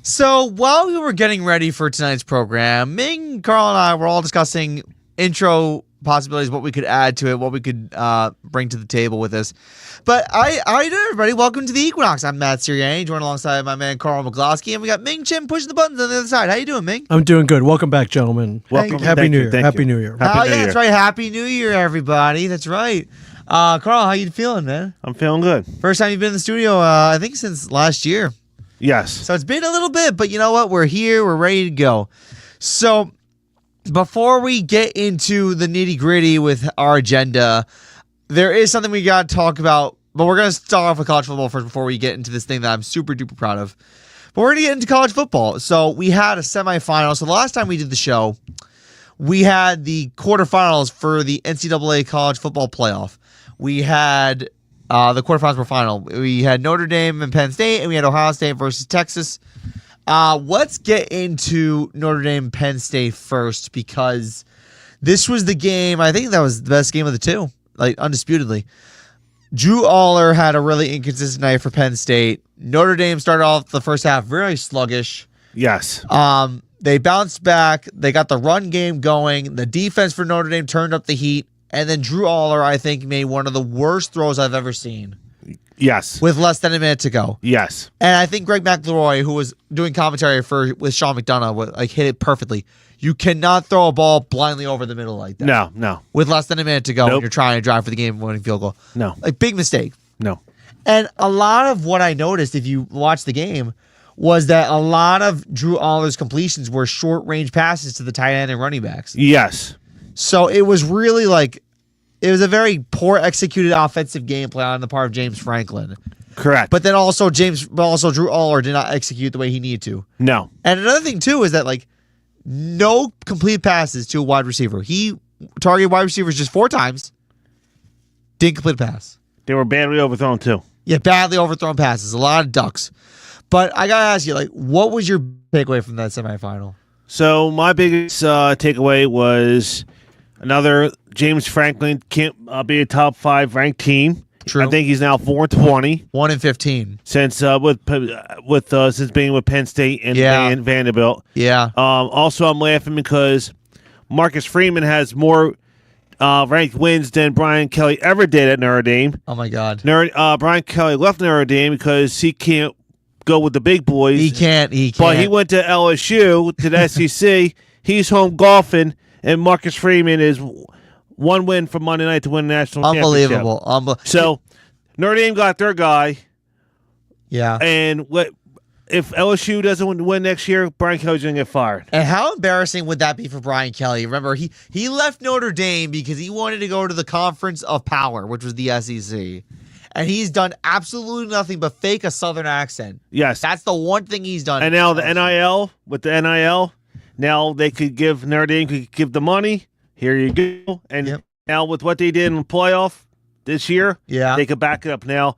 So while we were getting ready for tonight's program, Ming, Carl, and I were all discussing intro possibilities, what we could add to it, what we could bring to the table with this. But I doing, everybody? Welcome to the Equinox. I'm Matt Siriani, joined alongside my man Carl Maglowski, and we got Ming Chim pushing the buttons on the other side. How you doing, Ming? I'm doing good. Welcome back, gentlemen. Welcome. Happy New Year. Happy New Year. Happy New Year. That's right. Happy New Year, everybody. That's right. Carl, how you feeling, man? I'm feeling good. First time you've been in the studio, I think since last year. Yes. So it's been a little bit, but you know what? We're here. We're ready to go. So before we get into the nitty gritty with our agenda, there is something we got to talk about, but we're going to start off with college football first before we get into this thing that I'm super duper proud of. But we're going to get into college football. So we had a semifinal. So the last time we did the show, we had the quarterfinals for the NCAA college football playoff. We had the quarterfinals were final. We had Notre Dame and Penn State, and we had Ohio State versus Texas. Let's get into Notre Dame Penn State first, because this was the game. I think that was the best game of the two, like undisputedly. Drew Aller had a really inconsistent night for Penn State. Notre Dame started off the first half very sluggish. Yes. They bounced back. They got the run game going. The defense for Notre Dame turned up the heat. And then Drew Aller, I think, made one of the worst throws I've ever seen. Yes. With less than a minute to go. Yes. And I think Greg McElroy, who was doing commentary with Sean McDonough, hit it perfectly. You cannot throw a ball blindly over the middle like that. No. With less than a minute to go when Nope. you're trying to drive for the game-winning field goal. No. Big mistake. No. And a lot of what I noticed, if you watch the game, was that a lot of Drew Aller's completions were short-range passes to the tight end and running backs. Yes. So it was really it was a very poor executed offensive game plan on the part of James Franklin. Correct. But then also Drew Aller did not execute the way he needed to. No. And another thing too is that no complete passes to a wide receiver. He targeted wide receivers just 4 times. Didn't complete a pass. They were badly overthrown too. Yeah, badly overthrown passes. A lot of ducks. But I gotta ask you, what was your takeaway from that semifinal? So my biggest takeaway was another James Franklin can't be a top 5 ranked team. True. I think he's now 4-20 1-15 since since being with Penn State and Vanderbilt. Yeah. Also, I'm laughing because Marcus Freeman has more ranked wins than Brian Kelly ever did at Notre Dame. Oh my God. Brian Kelly left Notre Dame because he can't go with the big boys. He can't. But he went to LSU, to the SEC. He's home golfing, and Marcus Freeman is one win from Monday night to win the national championship. Unbelievable. So Notre Dame got their guy. Yeah. And if LSU doesn't win next year, Brian Kelly's going to get fired. And how embarrassing would that be for Brian Kelly? Remember, he left Notre Dame because he wanted to go to the Conference of Power, which was the SEC. And he's done absolutely nothing but fake a Southern accent. Yes. That's the one thing he's done. And now the NIL, with the NIL, now they could give Notre Dame could give the money. Here you go. And now with what they did in the playoff this year, they could back it up. Now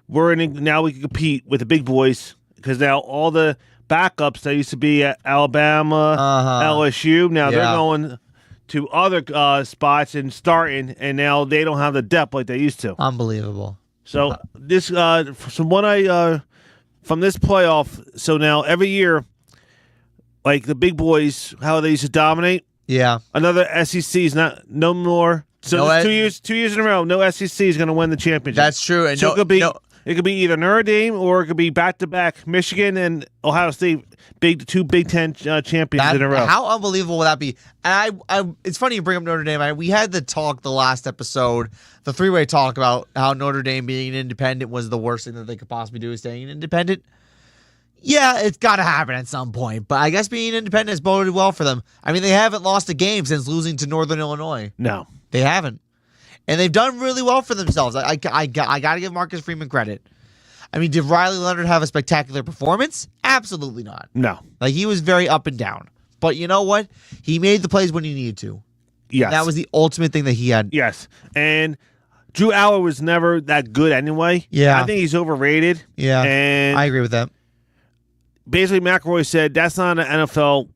now we can compete with the big boys, because now all the backups that used to be at Alabama, LSU, now they're going to other spots and starting, and now they don't have the depth like they used to. Unbelievable. So this from this playoff, so now every year, like the big boys, how they used to dominate. Yeah. Another SEC is no more. So 2 years in a row, no SEC is going to win the championship. That's true. And so it could be either Notre Dame, or it could be back-to-back Michigan and Ohio State, two Big Ten champions in a row. How unbelievable would that be? And it's funny you bring up Notre Dame. We had the talk the last episode, the 3-way talk about how Notre Dame being independent was the worst thing that they could possibly do, is staying independent. Yeah, it's got to happen at some point. But I guess being independent has boded well for them. I mean, they haven't lost a game since losing to Northern Illinois. No. They haven't. And they've done really well for themselves. I got to give Marcus Freeman credit. I mean, did Riley Leonard have a spectacular performance? Absolutely not. No. He was very up and down. But you know what? He made the plays when he needed to. Yes. That was the ultimate thing that he had. Yes. And Drew Aller was never that good anyway. Yeah. I think he's overrated. Yeah. And I agree with that. Basically, McElroy said that's not an NFL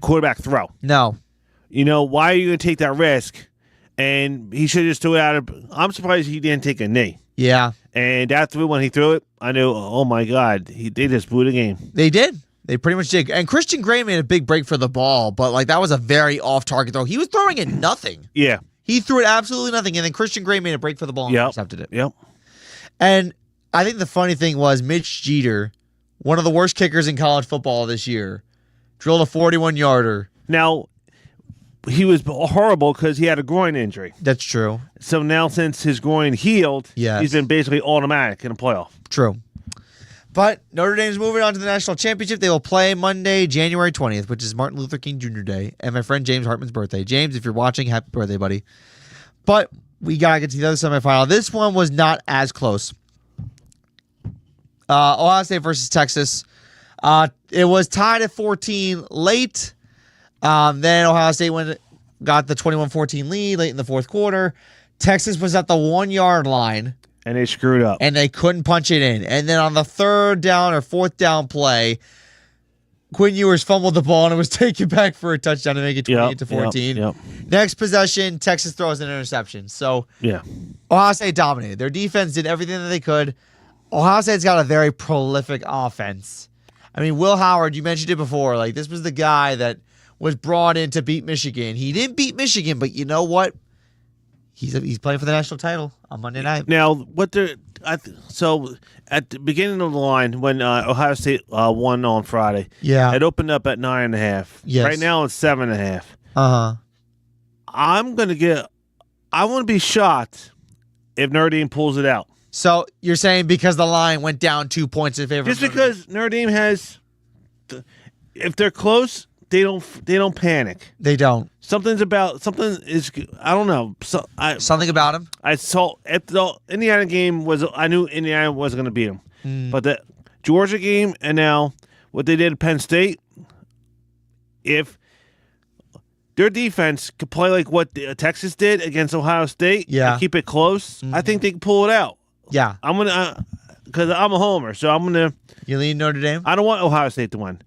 quarterback throw. No. Why are you going to take that risk? And he should just threw it out. I'm surprised he didn't take a knee. Yeah. And after when he threw it, I knew, oh my God, they just blew the game. They did. They pretty much did. And Christian Gray made a big break for the ball, but like that was a very off-target throw. He was throwing it nothing. Yeah. He threw it absolutely nothing, and then Christian Gray made a break for the ball and intercepted it. Yep. And I think the funny thing was Mitch Jeter, one of the worst kickers in college football this year, drilled a 41-yarder. Now, he was horrible because he had a groin injury. That's true. So now since his groin healed, he's been basically automatic in a playoff. True. But Notre Dame's moving on to the national championship. They will play Monday, January 20th, which is Martin Luther King Jr. Day, and my friend James Hartman's birthday. James, if you're watching, happy birthday, buddy. But we got to get to the other semifinal. This one was not as close. Ohio State versus Texas. It was tied at 14 late. Then Ohio State got the 21-14 lead late in the fourth quarter. Texas was at the 1-yard line. And they screwed up. And they couldn't punch it in. And then on the third down or fourth down play, Quinn Ewers fumbled the ball and it was taken back for a touchdown to make it 28-14. Yep. Next possession, Texas throws an interception. So Ohio State dominated. Their defense did everything that they could. Ohio State's got a very prolific offense. I mean, Will Howard, you mentioned it before. Like, this was the guy that was brought in to beat Michigan. He didn't beat Michigan, but you know what? He's playing for the national title on Monday night. Now, so at the beginning of the line when Ohio State won on Friday, it opened up at 9.5. Yes. Right now it's 7.5. I want to be shocked if Notre Dame pulls it out. So you're saying because the line went down 2 points in favor just of because Notre Dame has, if they're close, they don't panic. They don't. Something is, I don't know. Something about him. I saw at the Indiana game I knew Indiana wasn't going to beat them, but the Georgia game and now what they did at Penn State, if their defense could play like what Texas did against Ohio State, and keep it close, I think they can pull it out. Yeah, I'm gonna because I'm a homer, so I'm gonna. You lean Notre Dame? I don't want Ohio State to win.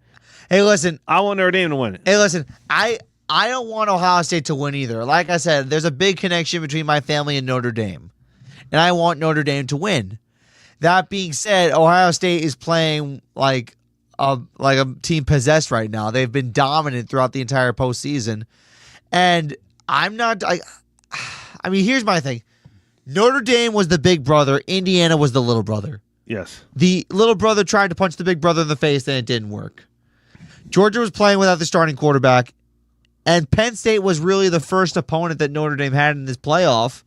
Hey, listen. I want Notre Dame to win it. Hey, listen. I don't want Ohio State to win either. Like I said, there's a big connection between my family and Notre Dame, and I want Notre Dame to win. That being said, Ohio State is playing like a team possessed right now. They've been dominant throughout the entire postseason, and I'm not. I mean, here's my thing. Notre Dame was the big brother. Indiana was the little brother. Yes. The little brother tried to punch the big brother in the face, and it didn't work. Georgia was playing without the starting quarterback, and Penn State was really the first opponent that Notre Dame had in this playoff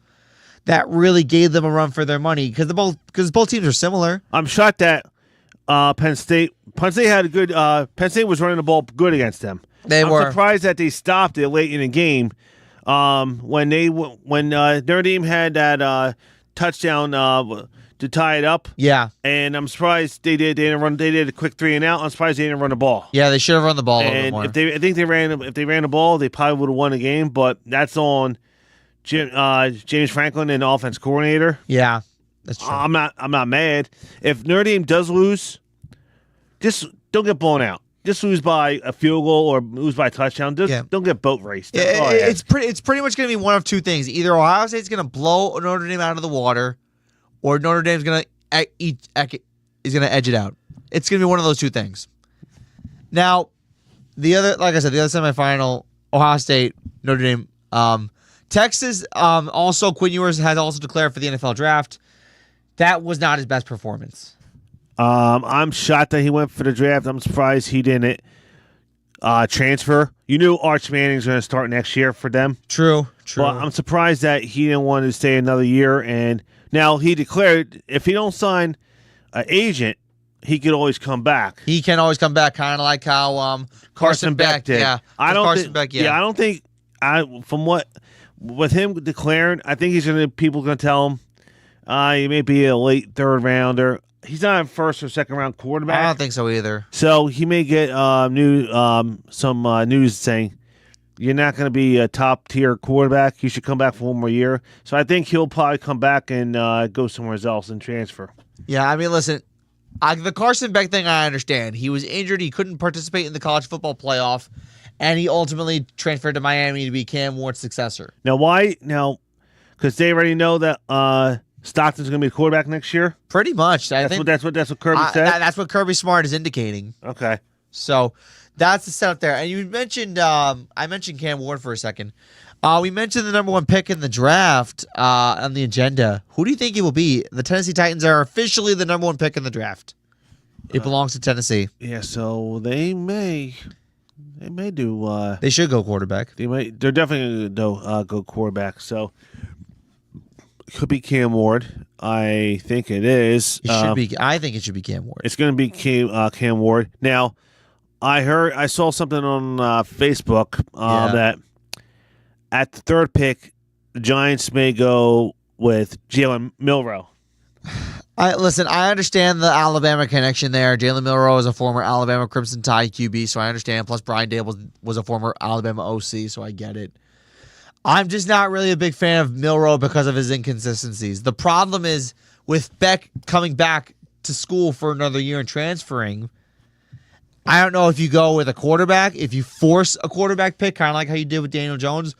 that really gave them a run for their money because both teams are similar. I'm shocked that Penn State had a good. Penn State was running the ball good against them. I'm surprised that they stopped it late in the game. When Notre Dame had that touchdown to tie it up. Yeah. And I'm surprised they did a quick 3 and out. I'm surprised they didn't run the ball. Yeah, they should have run the ball a little bit more. If they ran the ball, they probably would have won the game, but that's on James Franklin and the offense coordinator. Yeah. That's true. I'm not mad. If Notre Dame does lose, just don't get blown out. Just lose by a field goal or lose by a touchdown. Just don't get boat raced. It's pretty much going to be one of two things. Either Ohio State's going to blow Notre Dame out of the water, or Notre Dame's going to edge it out. It's going to be one of those two things. Now, the other semifinal, Ohio State, Notre Dame, Texas. Also, Quinn Ewers has also declared for the NFL draft. That was not his best performance. I'm shocked that he went for the draft. I'm surprised he didn't transfer. You knew Arch Manning's going to start next year for them. True. Well, I'm surprised that he didn't want to stay another year. And now he declared if he don't sign an agent, he could always come back. He can always come back, kind of like how Carson Beck did. Yeah, I don't think from what with him declaring, I think people going to tell him he may be a late third rounder. He's not a first or second round quarterback. I don't think so either. So he may get some news saying you're not going to be a top tier quarterback. You should come back for one more year. So I think he'll probably come back and go somewhere else and transfer. Yeah, I mean, listen, the Carson Beck thing, I understand. He was injured. He couldn't participate in the college football playoff, and he ultimately transferred to Miami to be Cam Ward's successor. Now, why? Now, because they already know that Stockton's going to be the quarterback next year? Pretty much. That's what Kirby said? That's what Kirby Smart is indicating. Okay. So that's the setup there. And you mentioned, I mentioned Cam Ward for a second. We mentioned the number 1 pick in the draft on the agenda. Who do you think it will be? The Tennessee Titans are officially the number 1 pick in the draft. It belongs to Tennessee. Yeah, so they may do. They should go quarterback. They're definitely going to go quarterback. So it could be Cam Ward. I think it is. It should be. I think it should be Cam Ward. It's going to be Cam Ward. Now, I saw something on Facebook that at the 3rd pick, the Giants may go with Jalen Milroe. Listen, I understand the Alabama connection there. Jalen Milroe is a former Alabama Crimson Tide QB, so I understand. Plus, Brian Dable was a former Alabama OC, so I get it. I'm just not really a big fan of Milroe because of his inconsistencies. The problem is with Beck coming back to school for another year and transferring, I don't know if you go with a quarterback, if you force a quarterback pick, kind of like how you did with Daniel Jones,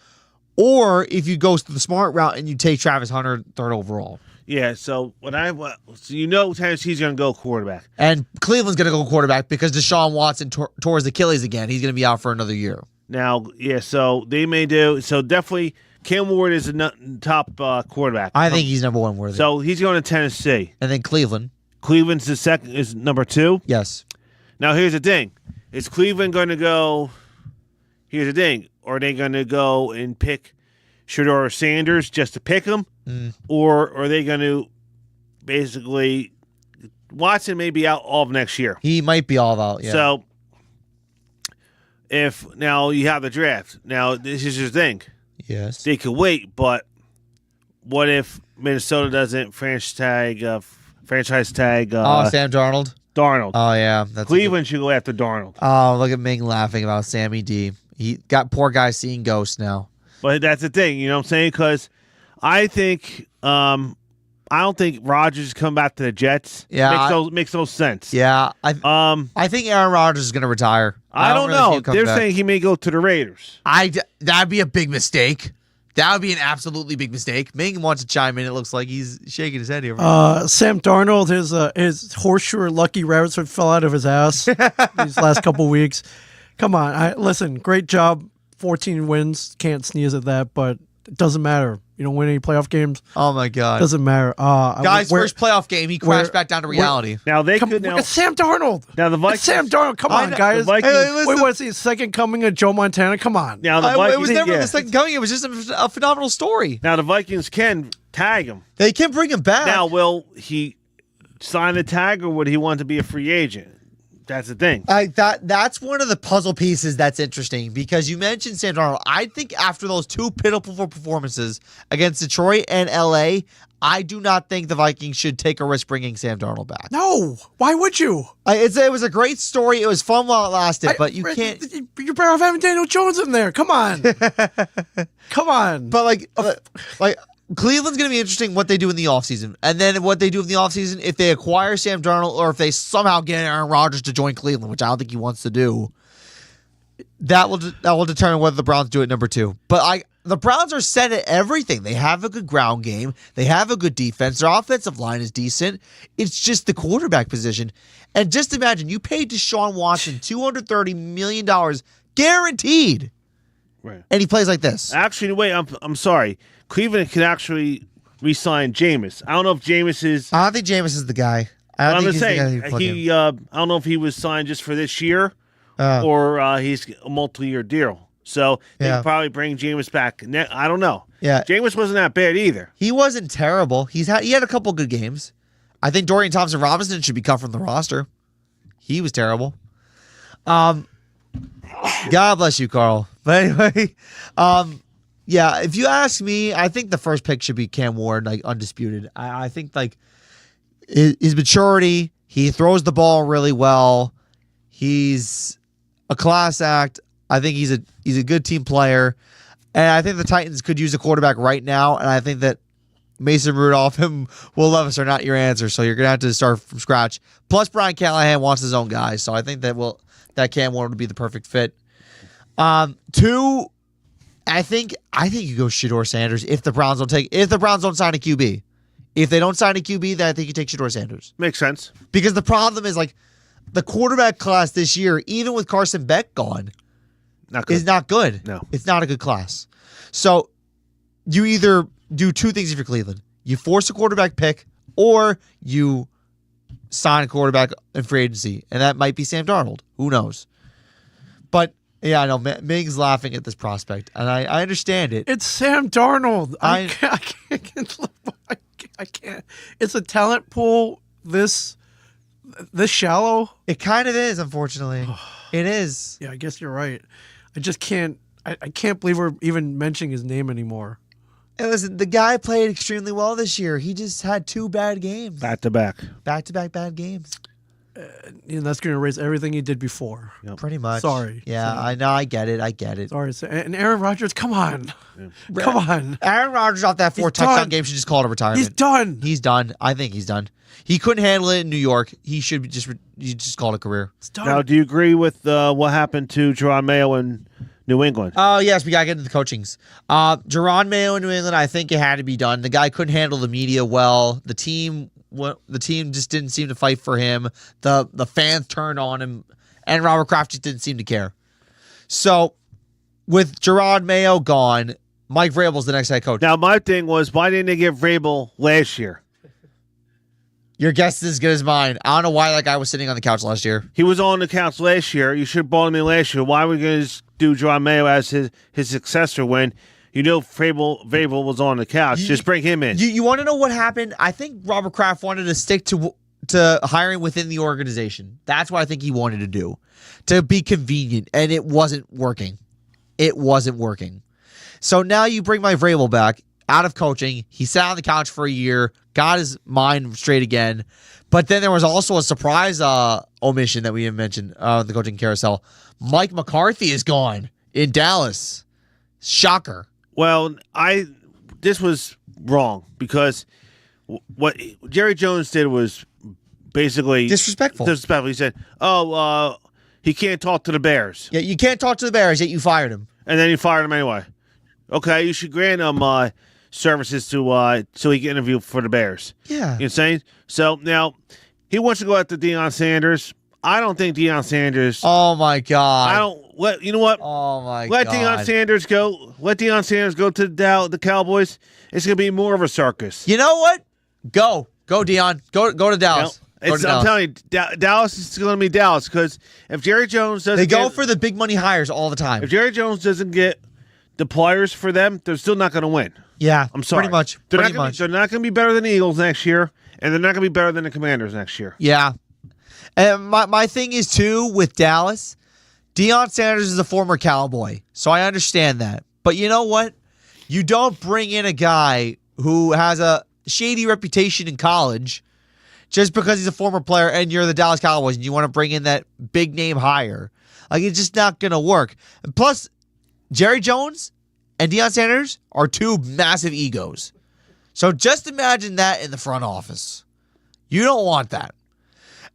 or if you go to the smart route and you take Travis Hunter 3rd overall. Yeah, so Tennessee's going to go quarterback. And Cleveland's going to go quarterback because Deshaun Watson tore his Achilles again. He's going to be out for another year. Now, yeah, so they may do. So definitely Cam Ward is the top quarterback. I think he's number 1 worthy. So he's going to Tennessee. And then Cleveland. Cleveland's is number 2? Yes. Now, here's the thing. Is Cleveland going to go – here's the thing. Are they going to go and pick Shedeur Sanders just to pick him? Or are they going to basically – Watson may be out all of next year. He might be all out, yeah. So, if now you have the draft. Now, this is your thing. Yes. They could wait, but what if Minnesota doesn't franchise tag Sam Darnold? Darnold. Oh, yeah. Cleveland should go after Darnold. Oh, look at Ming laughing about Sammy D. He got poor guy seeing ghosts now. But that's the thing, you know what I'm saying? Because I think I don't think Rodgers come back to the Jets. Yeah, makes no sense. Yeah, I think Aaron Rodgers is going to retire. I don't know. They're saying he may go to the Raiders. That'd be a big mistake. That would be an absolutely big mistake. Ming wants to chime in. It looks like he's shaking his head here. Sam Darnold, his horseshoe or lucky rabbits fell out of his ass these last couple weeks. Come on, listen. Great job, 14 wins. Can't sneeze at that, but it doesn't matter. You don't win any playoff games. Oh my God, doesn't matter. Guy's first playoff game, he crashed back down to reality. Now they could. Now it's Sam Darnold. Now the Vikings. It's Sam Darnold. Come on, guys. Wait, what's the second coming of Joe Montana? Come on. Now the Vikings. It was never the second coming. It was just a phenomenal story. Now the Vikings can tag him. They can bring him back. Now, will he sign the tag or would he want to be a free agent? That's the thing. That's one of the puzzle pieces that's interesting because you mentioned Sam Darnold. I think after those 2 pitiful performances against Detroit and LA, I do not think the Vikings should take a risk bringing Sam Darnold back. No. Why would you? It was a great story. It was fun while it lasted, but you can't. You're better off having Daniel Jones in there. Come on. Come on. But like Cleveland's going to be interesting what they do in the offseason. And then what they do in the offseason, if they acquire Sam Darnold or if they somehow get Aaron Rodgers to join Cleveland, which I don't think he wants to do, that will determine whether the Browns do it number 2. But the Browns are set at everything. They have a good ground game. They have a good defense. Their offensive line is decent. It's just the quarterback position. And just imagine, you paid Deshaun Watson $230 million guaranteed. Right. And he plays like this. Actually, wait, I'm sorry. Cleveland can actually re-sign Jameis. I don't know if Jameis is. I don't think Jameis is the guy. I don't think he's the guy you plug in. I don't know if he was signed just for this year or he's a multi-year deal. So they can probably bring Jameis back. I don't know. Yeah, Jameis wasn't that bad either. He wasn't terrible. He had a couple good games. I think Dorian Thompson-Robinson should be cut from the roster. He was terrible. God bless you, Carl. But anyway, yeah, if you ask me, I think the first pick should be Cam Ward, like undisputed. I think like his maturity, he throws the ball really well. He's a class act. I think he's a good team player. And I think the Titans could use a quarterback right now, and I think that Mason Rudolph and Will Levis are not your answer, so you're going to have to start from scratch. Plus, Brian Callahan wants his own guys, so I think that Cam Ward would be the perfect fit. 2, I think you go Shedeur Sanders if the Browns don't sign a QB. If they don't sign a QB, then I think you take Shedeur Sanders. Makes sense. Because the problem is, like, the quarterback class this year, even with Carson Beck gone, is not good. No. It's not a good class. So you either do two things if you're Cleveland. You force a quarterback pick, or you sign a quarterback in free agency. And that might be Sam Darnold. Who knows? But, yeah, I know. Mig's laughing at this prospect, and I understand it. It's Sam Darnold. I can't. It's a talent pool this shallow. It kind of is, unfortunately. It is. Yeah, I guess you're right. I just can't. I can't believe we're even mentioning his name anymore. And listen, the guy played extremely well this year. He just had 2 bad games. Back-to-back Bad games. And that's going to erase everything he did before. Yep. Pretty much. Sorry. Yeah, Sorry. I know. I get it. Sorry. And Aaron Rodgers, come on. Yeah. Come on. Aaron Rodgers off that 4 touchdown game should just call it a retirement. He's done. I think he's done. He couldn't handle it in New York. He should just call it a career. It's done. Now, do you agree with what happened to Jerron Mayo in New England? Oh, yes, we got to get into the coachings. Jerron Mayo in New England, I think it had to be done. The guy couldn't handle the media well. The team just didn't seem to fight for him. The fans turned on him, and Robert Kraft just didn't seem to care. So, with Jerron Mayo gone, Mike Vrabel's the next head coach. Now, my thing was, why didn't they give Vrabel last year? Your guess is as good as mine. I don't know why that guy was sitting on the couch last year. He was on the couch last year. You should have bought him in last year. Why were we going to do Jerron Mayo as his successor when you know Vrabel was on the couch? Just bring him in. You want to know what happened? I think Robert Kraft wanted to stick to hiring within the organization. That's what I think he wanted to do, to be convenient, and it wasn't working. So now you bring Mike Vrabel back out of coaching. He sat on the couch for a year, got his mind straight again. But then there was also a surprise omission that we didn't mention the coaching carousel. Mike McCarthy is gone in Dallas. Shocker. Well, this was wrong because what Jerry Jones did was basically disrespectful. He said, he can't talk to the Bears. Yeah, you can't talk to the Bears, yet you fired him. And then you fired him anyway. Okay, you should grant him services to so he can interview for the Bears. Yeah. You know what I'm saying? So now he wants to go after Deion Sanders. I don't think Deion Sanders. Oh my God. You know what? Oh my Let God. Deion Sanders go. Let Deion Sanders go to the Cowboys. It's gonna be more of a circus. You know what? Go Deion. Go to Dallas. I'm telling you, Dallas is going to be Dallas because if Jerry Jones doesn't, they go for the big money hires all the time. If Jerry Jones doesn't get the players for them, they're still not going to win. Yeah, I'm sorry. Pretty much. They're not going to be better than the Eagles next year, and they're not going to be better than the Commanders next year. Yeah, and my thing is too with Dallas. Deion Sanders is a former Cowboy, so I understand that. But you know what? You don't bring in a guy who has a shady reputation in college just because he's a former player and you're the Dallas Cowboys and you want to bring in that big name hire. Like, it's just not going to work. Plus, Jerry Jones and Deion Sanders are 2 massive egos. So just imagine that in the front office. You don't want that.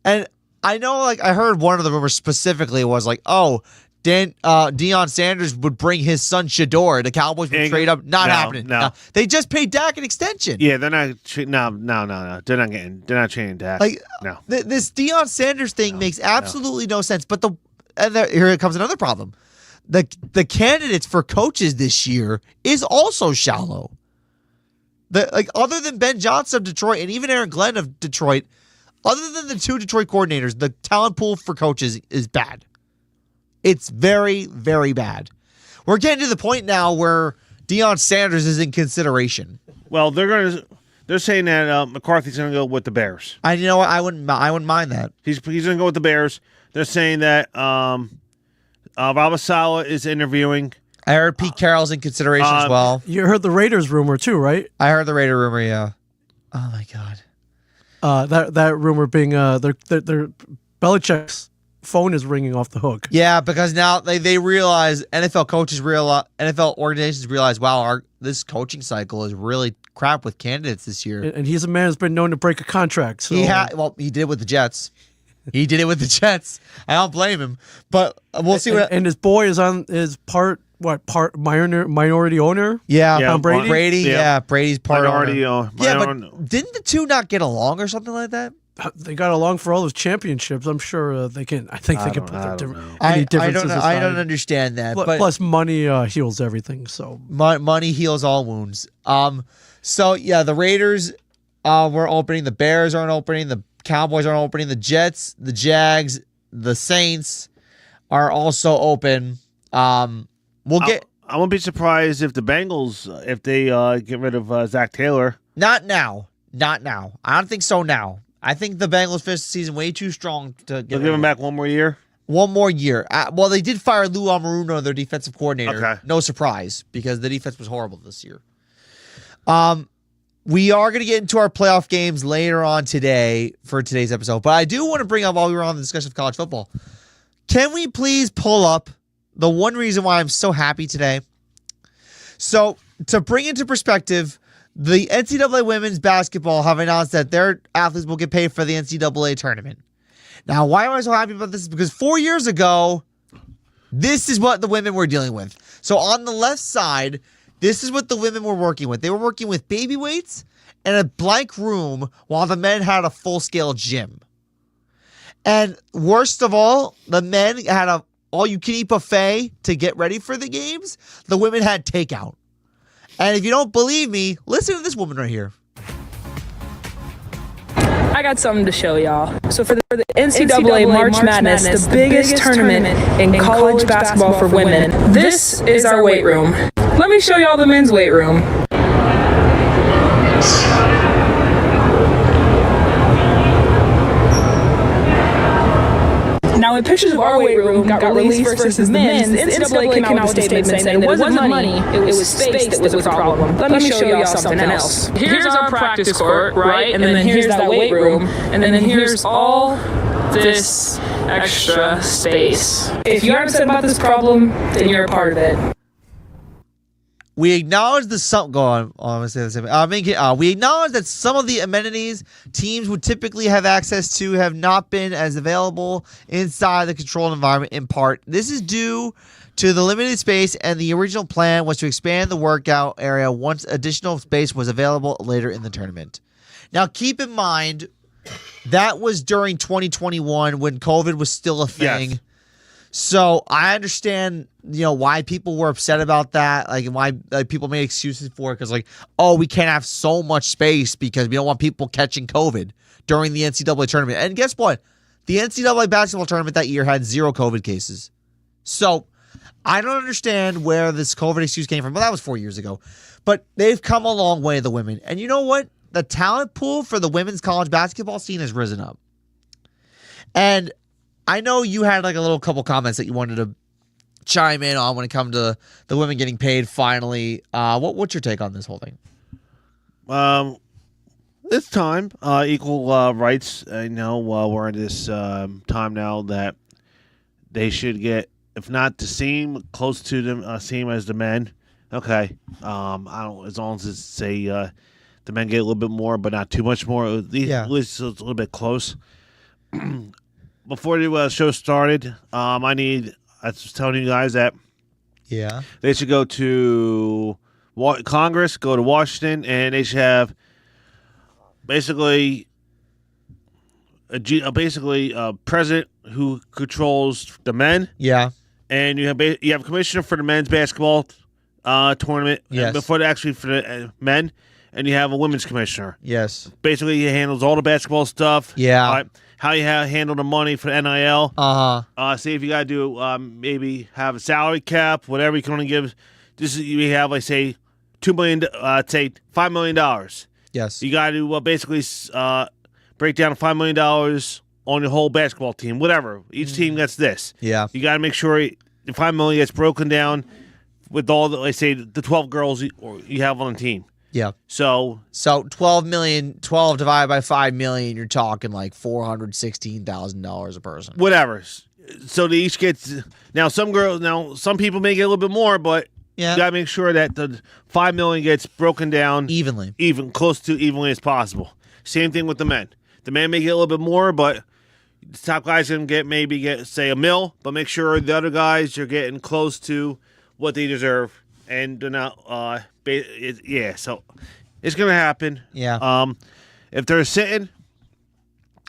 And I know, like, I heard one of the rumors specifically was like, Deion Sanders would bring his son Shedeur. The Cowboys would trade up. Not happening. No. They just paid Dak an extension. Yeah, they're not. No. They're not trading Dak. Like, no. This Deion Sanders thing makes absolutely no sense. But here comes another problem. The candidates for coaches this year is also shallow. Other than Ben Johnson of Detroit and even Aaron Glenn of Detroit, other than the 2 Detroit coordinators, the talent pool for coaches is bad. It's very, very bad. We're getting to the point now where Deion Sanders is in consideration. Well, they're saying that McCarthy's going to go with the Bears. You know what? I wouldn't mind that. He's going to go with the Bears. They're saying that Robert Saleh is interviewing. I heard Pete Carroll's in consideration as well. You heard the Raiders rumor too, right? I heard the Raider rumor. Yeah. Oh my God. That rumor being their Belichick's phone is ringing off the hook. Yeah, because now they realize NFL organizations realize, wow, this coaching cycle is really crap with candidates this year. And he's a man who's been known to break a contract. So. He did it with the Jets. I don't blame him, but we'll see what. And his boy is minority owner? Yeah, Tom Brady. Brady's part minority owner. But didn't the two not get along or something like that? They got along for all those championships. I'm sure they can. I think they can put their differences aside. I don't understand that. Plus, money heals everything. So money heals all wounds. So yeah, the Raiders were opening. The Bears aren't opening. The Cowboys aren't opening. The Jets, the Jags, the Saints are also open. I won't be surprised if the Bengals, if they get rid of Zach Taylor. Not now. I don't think so now. I think the Bengals finished the season way too strong to give him back one more year. One more year. Well, they did fire Lou Almirono, their defensive coordinator. Okay. No surprise, because the defense was horrible this year. We are going to get into our playoff games later on today for today's episode, but I do want to bring up, while we were on the discussion of college football, can we please pull up the one reason why I'm so happy today? So, to bring into perspective, the NCAA women's basketball have announced that their athletes will get paid for the NCAA tournament. Now, why am I so happy about this? Because 4 years ago, this is what the women were dealing with. So on the left side, this is what the women were working with. They were working with baby weights and a blank room while the men had a full-scale gym. And worst of all, the men had a all-you-can-eat buffet to get ready for the games. The women had takeout. And if you don't believe me, listen to this woman right here. I got something to show y'all. So for the NCAA March Madness, the biggest tournament in college basketball for women, this is our weight room. Let me show y'all the men's weight room. Now, when pictures of our weight room got released versus the men's, the NCAA came out with a statement saying that it wasn't money, it was space that was a problem. Let me show y'all something else. Here's our practice court, right? And then here's that weight room. And then here's all this extra space. If you're upset about this problem, then you're a part of it. We acknowledge the some. Go on. I'm gonna say the same. We acknowledge that some of the amenities teams would typically have access to have not been as available inside the controlled environment. In part, this is due to the limited space, and the original plan was to expand the workout area once additional space was available later in the tournament. Now, keep in mind that was during 2021 when COVID was still a thing. Yes. So I understand, why people were upset about that, why people made excuses for it, because we can't have so much space because we don't want people catching COVID during the NCAA tournament. And guess what? The NCAA basketball tournament that year had 0 COVID cases. So I don't understand where this COVID excuse came from, but that was 4 years ago. But they've come a long way, the women. And you know what? The talent pool for the women's college basketball scene has risen up. And I know you had a little couple comments that you wanted to chime in on when it comes to the women getting paid finally. What's your take on this whole thing? It's time. Equal rights. I know we're in this time now that they should get, if not the same, close to the same as the men. Okay. I don't. As long as it's say the men get a little bit more, but not too much more. At least it's a little bit close. Before the show started, I was telling you guys that they should go to Congress, go to Washington, and they should have basically a president who controls the men. Yeah. And you have a commissioner for the men's basketball tournament. Yes. Before for the men, and you have a women's commissioner. Yes. Basically, he handles all the basketball stuff. Yeah. How you handle the money for NIL. See if you got to do maybe have a salary cap, whatever you can only give. We have say $2 million, say $5 million. Yes. You got to basically break down $5 million on your whole basketball team, whatever. Each team gets this. Yeah. You got to make sure the $5 million gets broken down with all the 12 girls you have on the team. Yeah. So 12 divided by 5 million, you're talking $416,000 a person. Whatever. So they each get some people may get a little bit more, but you gotta make sure that the 5 million gets broken down close to evenly as possible. Same thing with the men. The men may get a little bit more, but the top guys can get say $1 million, but make sure the other guys you're getting close to what they deserve, and they're not. So it's gonna happen. Yeah. If they're sitting,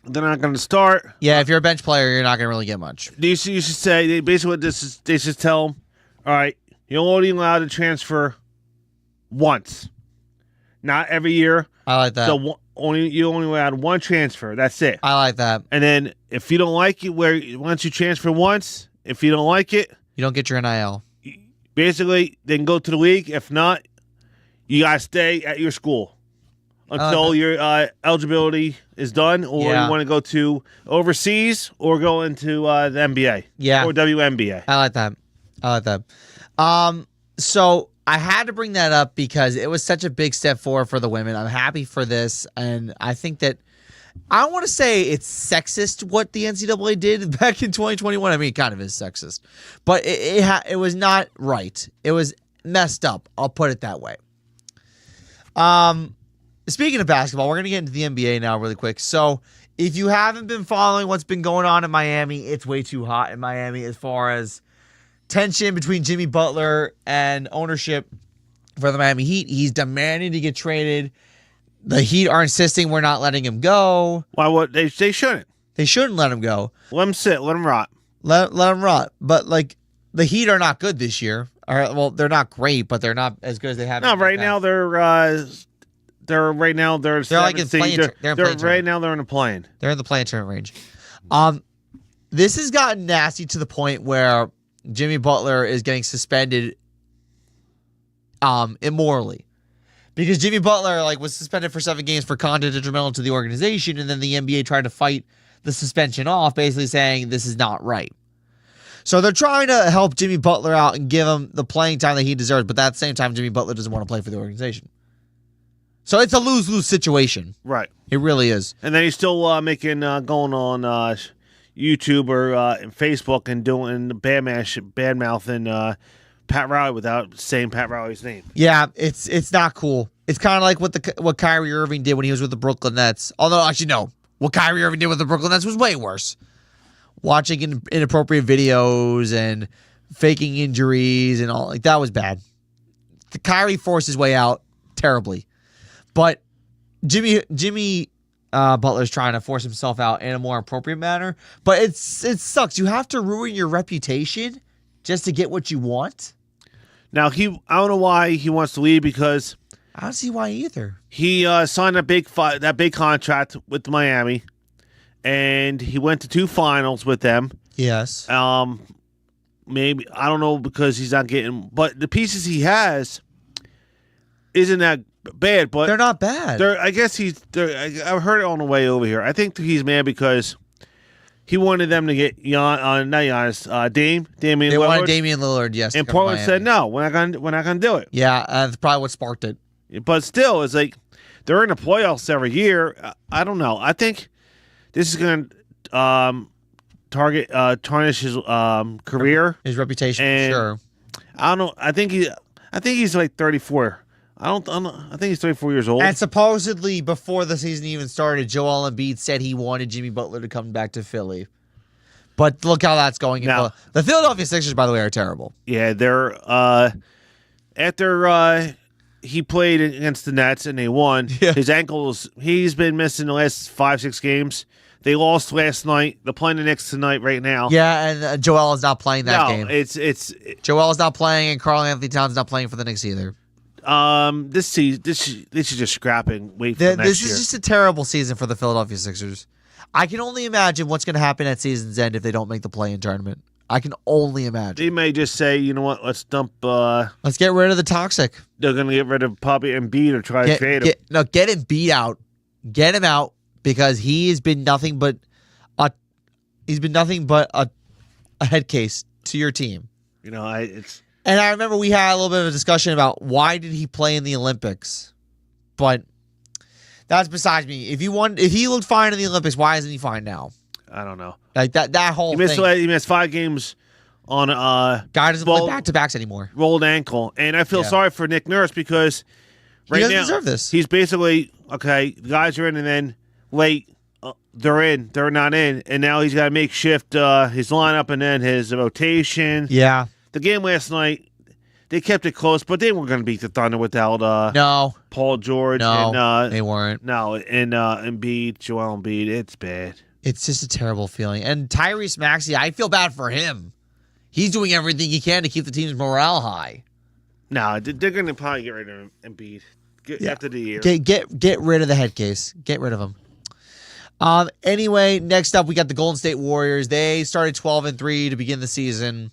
they're not gonna start. Yeah, if you're a bench player, you're not gonna really get much. You should say basically what this is. They should tell them, all right, you're only allowed to transfer once, not every year. I like that. So you only allowed one transfer. That's it. I like that. And then if you don't like it, once you transfer once, if you don't like it, you don't get your NIL. Basically, they can go to the league. If not, you gotta stay at your school until your eligibility is done, or you want to go to overseas or go into the NBA, or WNBA. I like that. So I had to bring that up because it was such a big step forward for the women. I'm happy for this, and I think that I don't want to say it's sexist what the NCAA did back in 2021. I mean, it kind of is sexist, but it was not right. It was messed up. I'll put it that way. Speaking of basketball, we're going to get into the NBA now really quick. So if you haven't been following what's been going on in Miami, it's way too hot in Miami as far as tension between Jimmy Butler and ownership for the Miami Heat. He's demanding to get traded. The Heat are insisting we're not letting him go. Why? What? They shouldn't. They shouldn't let him go. Let him sit. Let him rot. Let him rot. But like the Heat are not good this year. Well, they're not great, but they're not as good as they have. No, right now they're right now they're like in playing. Right now they're in the play-in. They're in the play-in tournament range. This has gotten nasty to the point where Jimmy Butler is getting suspended immorally. Because Jimmy Butler was suspended for 7 games for conduct detrimental to the organization, and then the NBA tried to fight the suspension off, basically saying this is not right. So they're trying to help Jimmy Butler out and give him the playing time that he deserves, but at the same time, Jimmy Butler doesn't want to play for the organization. So it's a lose-lose situation. Right. It really is. And then he's still going on YouTube or Facebook and doing bad-mouthing Pat Riley without saying Pat Riley's name. Yeah, it's not cool. It's kind of like what Kyrie Irving did when he was with the Brooklyn Nets. Although, actually, no. What Kyrie Irving did with the Brooklyn Nets was way worse. Watching inappropriate videos and faking injuries and all. That was bad. The Kyrie forced his way out terribly. But Jimmy Butler's trying to force himself out in a more appropriate manner. But it sucks. You have to ruin your reputation just to get what you want. Now, I don't know why he wants to leave, because I don't see why either. He signed that big contract with Miami, and he went to 2 finals with them. Yes. Maybe, I don't know, because he's not getting, but the pieces he has isn't that bad, but they're not bad. I guess I heard it on the way over here. I think he's mad because he wanted them to get Damian Lillard. They wanted Damian Lillard, yes. And Portland said no, we're not gonna do it. Yeah, that's probably what sparked it. But still, it's like they're in the playoffs every year. I don't know. I think this is gonna tarnish his career, his reputation. And sure. I don't know. I think he's like 34. I think he's 34 years old. And supposedly, before the season even started, Joel Embiid said he wanted Jimmy Butler to come back to Philly. But look how that's going. Now, the Philadelphia Sixers, by the way, are terrible. Yeah, they're after he played against the Nets and they won. Yeah. His ankles. He's been missing the last 5-6 games. They lost last night. They're playing the Knicks tonight right now. Yeah, and Joel is not playing that game. It's Joel is not playing, and Karl Anthony Towns is not playing for the Knicks either. This season, this is just scrapping. Wait for next year. This is just a terrible season for the Philadelphia Sixers. I can only imagine what's going to happen at season's end if they don't make the play-in tournament. I can only imagine. They may just say, you know what, let's dump. Let's get rid of the toxic. They're going to get rid of Poppy Embiid or try to trade him. Get Embiid out. Get him out because he has been nothing but a head case to your team. You know, And I remember we had a little bit of a discussion about why did he play in the Olympics, but that's besides me. If he looked fine in the Olympics, why isn't he fine now? I don't know. Like that whole thing. He missed 5 games on guy doesn't play back-to-backs anymore. Rolled ankle, and I feel sorry for Nick Nurse because he doesn't deserve this. He's basically okay. The guys are in, and then late they're in, they're not in, and now he's got to make shift his lineup and then his rotation. Yeah. The game last night, they kept it close, but they weren't going to beat the Thunder without no Paul George. No, and, they weren't. No, and Embiid, Joel Embiid. It's bad. It's just a terrible feeling. And Tyrese Maxey, I feel bad for him. He's doing everything he can to keep the team's morale high. No, they're going to probably get rid of Embiid after the year. Get rid of the head case. Get rid of him. Anyway, next up we got the Golden State Warriors. They started 12-3 to begin the season.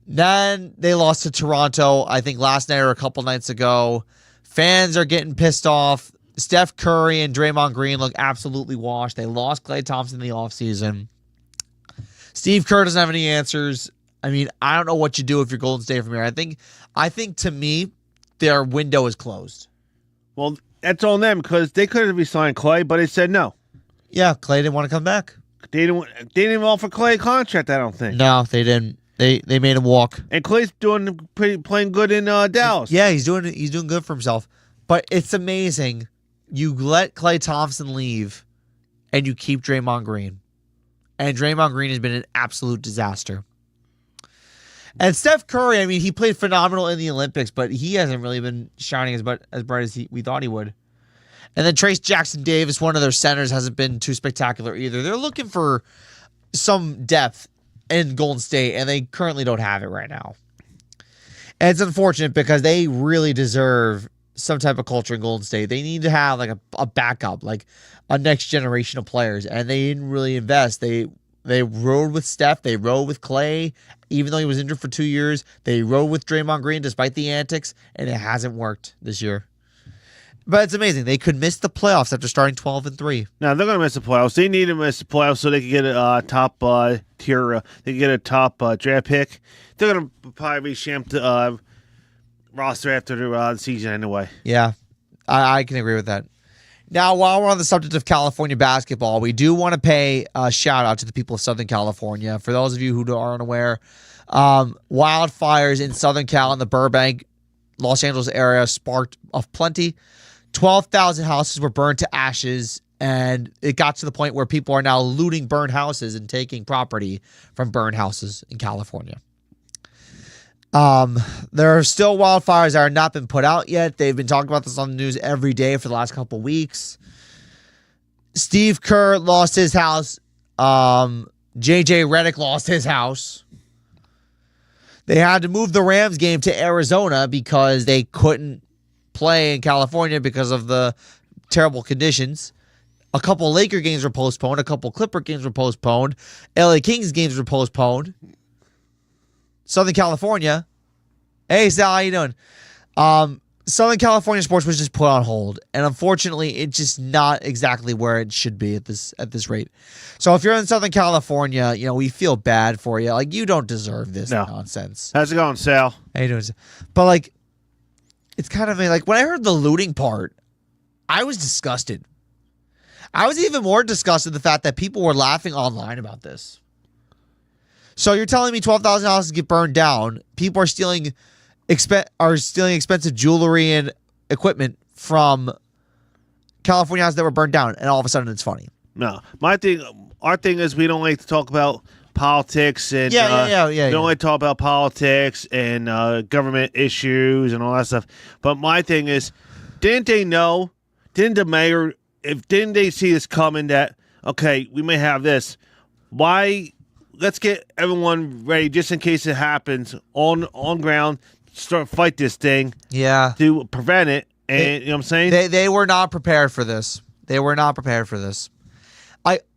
Then they lost to Toronto, I think last night or a couple nights ago. Fans are getting pissed off. Steph Curry and Draymond Green look absolutely washed. They lost Klay Thompson in the offseason. Steve Kerr doesn't have any answers. I mean, I don't know what you do if you're Golden State from here. I think to me, their window is closed. Well, that's on them because they could have re-signed Klay, but they said no. Yeah, Klay didn't want to come back. They didn't offer Klay a contract, I don't think. No, they didn't. They made him walk. And Klay's playing good in Dallas. Yeah, he's doing good for himself. But it's amazing. You let Klay Thompson leave, and you keep Draymond Green. And Draymond Green has been an absolute disaster. And Steph Curry, I mean, he played phenomenal in the Olympics, but he hasn't really been shining as bright as we thought he would. And then Trace Jackson Davis, one of their centers, hasn't been too spectacular either. They're looking for some depth in Golden State, and they currently don't have it right now. And it's unfortunate because they really deserve some type of culture in Golden State. They need to have like a backup, like a next generation of players, and they didn't really invest. They rode with Steph. They rode with Klay, even though he was injured for 2 years. They rode with Draymond Green despite the antics, and it hasn't worked this year. But it's amazing. They could miss the playoffs after starting 12-3. No, they're going to miss the playoffs. They need to miss the playoffs so they can get a top tier. They can get a top draft pick. They're going to probably reshamp the roster after the season anyway. Yeah, I can agree with that. Now, while we're on the subject of California basketball, we do want to pay a shout out to the people of Southern California. For those of you who aren't aware, wildfires in Southern Cal in the Burbank, Los Angeles area sparked of plenty. 12,000 houses were burned to ashes, and it got to the point where people are now looting burned houses and taking property from burned houses in California. There are still wildfires that have not been put out yet. They've been talking about this on the news every day for the last couple of weeks. Steve Kerr lost his house. JJ Redick lost his house. They had to move the Rams game to Arizona because they couldn't play in California because of the terrible conditions. A couple Laker games were postponed. A couple Clipper games were postponed. LA Kings games were postponed. Southern California. Hey, Sal, how you doing? Southern California sports was just put on hold, and unfortunately, it's just not exactly where it should be at this rate. So if you're in Southern California, you know, we feel bad for you. Like, you don't deserve this nonsense. How's it going, Sal? How you doing? But like, it's kind of like when I heard the looting part, I was disgusted. I was even more disgusted the fact that people were laughing online about this. So you're telling me 12,000 houses get burned down? People are stealing expensive jewelry and equipment from California houses that were burned down, and all of a sudden it's funny. No, our thing is we don't like to talk about politics and we don't like to talk about politics and government issues and all that stuff. But my thing is, didn't they know? Didn't the mayor? Didn't they see this coming? That okay, we may have this. Why? Let's get everyone ready just in case it happens on ground. Fight this thing. Yeah. To prevent it. And you know what I'm saying? They were not prepared for this. They were not prepared for this.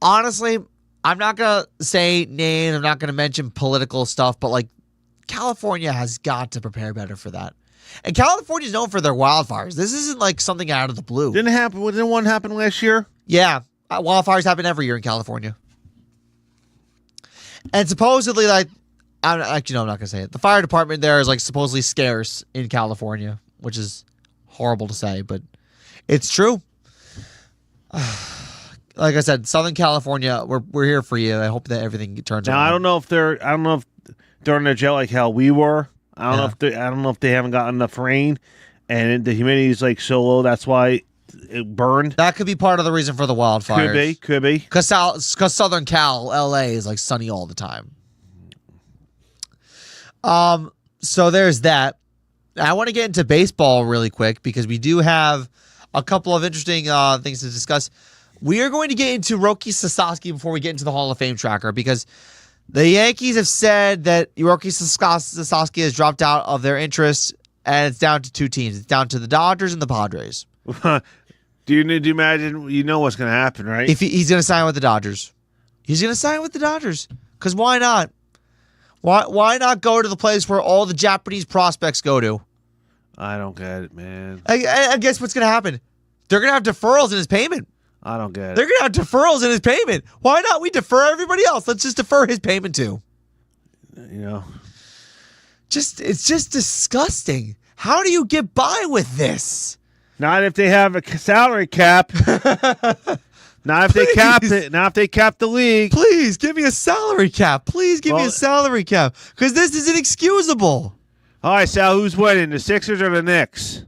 Honestly, I'm not going to say names. I'm not going to mention political stuff, but like California has got to prepare better for that. And California is known for their wildfires. This isn't like something out of the blue. Didn't one happen last year? Yeah. Wildfires happen every year in California. And supposedly, like, I'm not going to say it. The fire department there is like supposedly scarce in California, which is horrible to say, but it's true. Like I said, Southern California, we're here for you. I hope that everything turns out. Now, I don't know if they're in a jail like how we were. I don't know if they haven't gotten enough rain, and the humidity is like so low. That's why it burned. That could be part of the reason for the wildfires. Could be. Because Southern Cal, LA is like sunny all the time. So there's that. I want to get into baseball really quick because we do have a couple of interesting things to discuss. We are going to get into Roki Sasaki before we get into the Hall of Fame tracker because the Yankees have said that Roki Sasaki has dropped out of their interest, and it's down to 2 teams. It's down to the Dodgers and the Padres. Do you imagine? You know what's going to happen, right? If he's going to sign with the Dodgers. He's going to sign with the Dodgers. Because why not? Why not go to the place where all the Japanese prospects go to? I don't get it, man. I guess what's going to happen? They're going to have deferrals in his payment. I don't get it. They're going to have deferrals in his payment. Why not? We defer everybody else. Let's just defer his payment too. You know. It's just disgusting. How do you get by with this? Not if they have a salary cap. Not if they cap it. Not if they cap the league. Please give me a salary cap. Please give me a salary cap. Because this is inexcusable. All right, Sal, who's winning? The Sixers or the Knicks?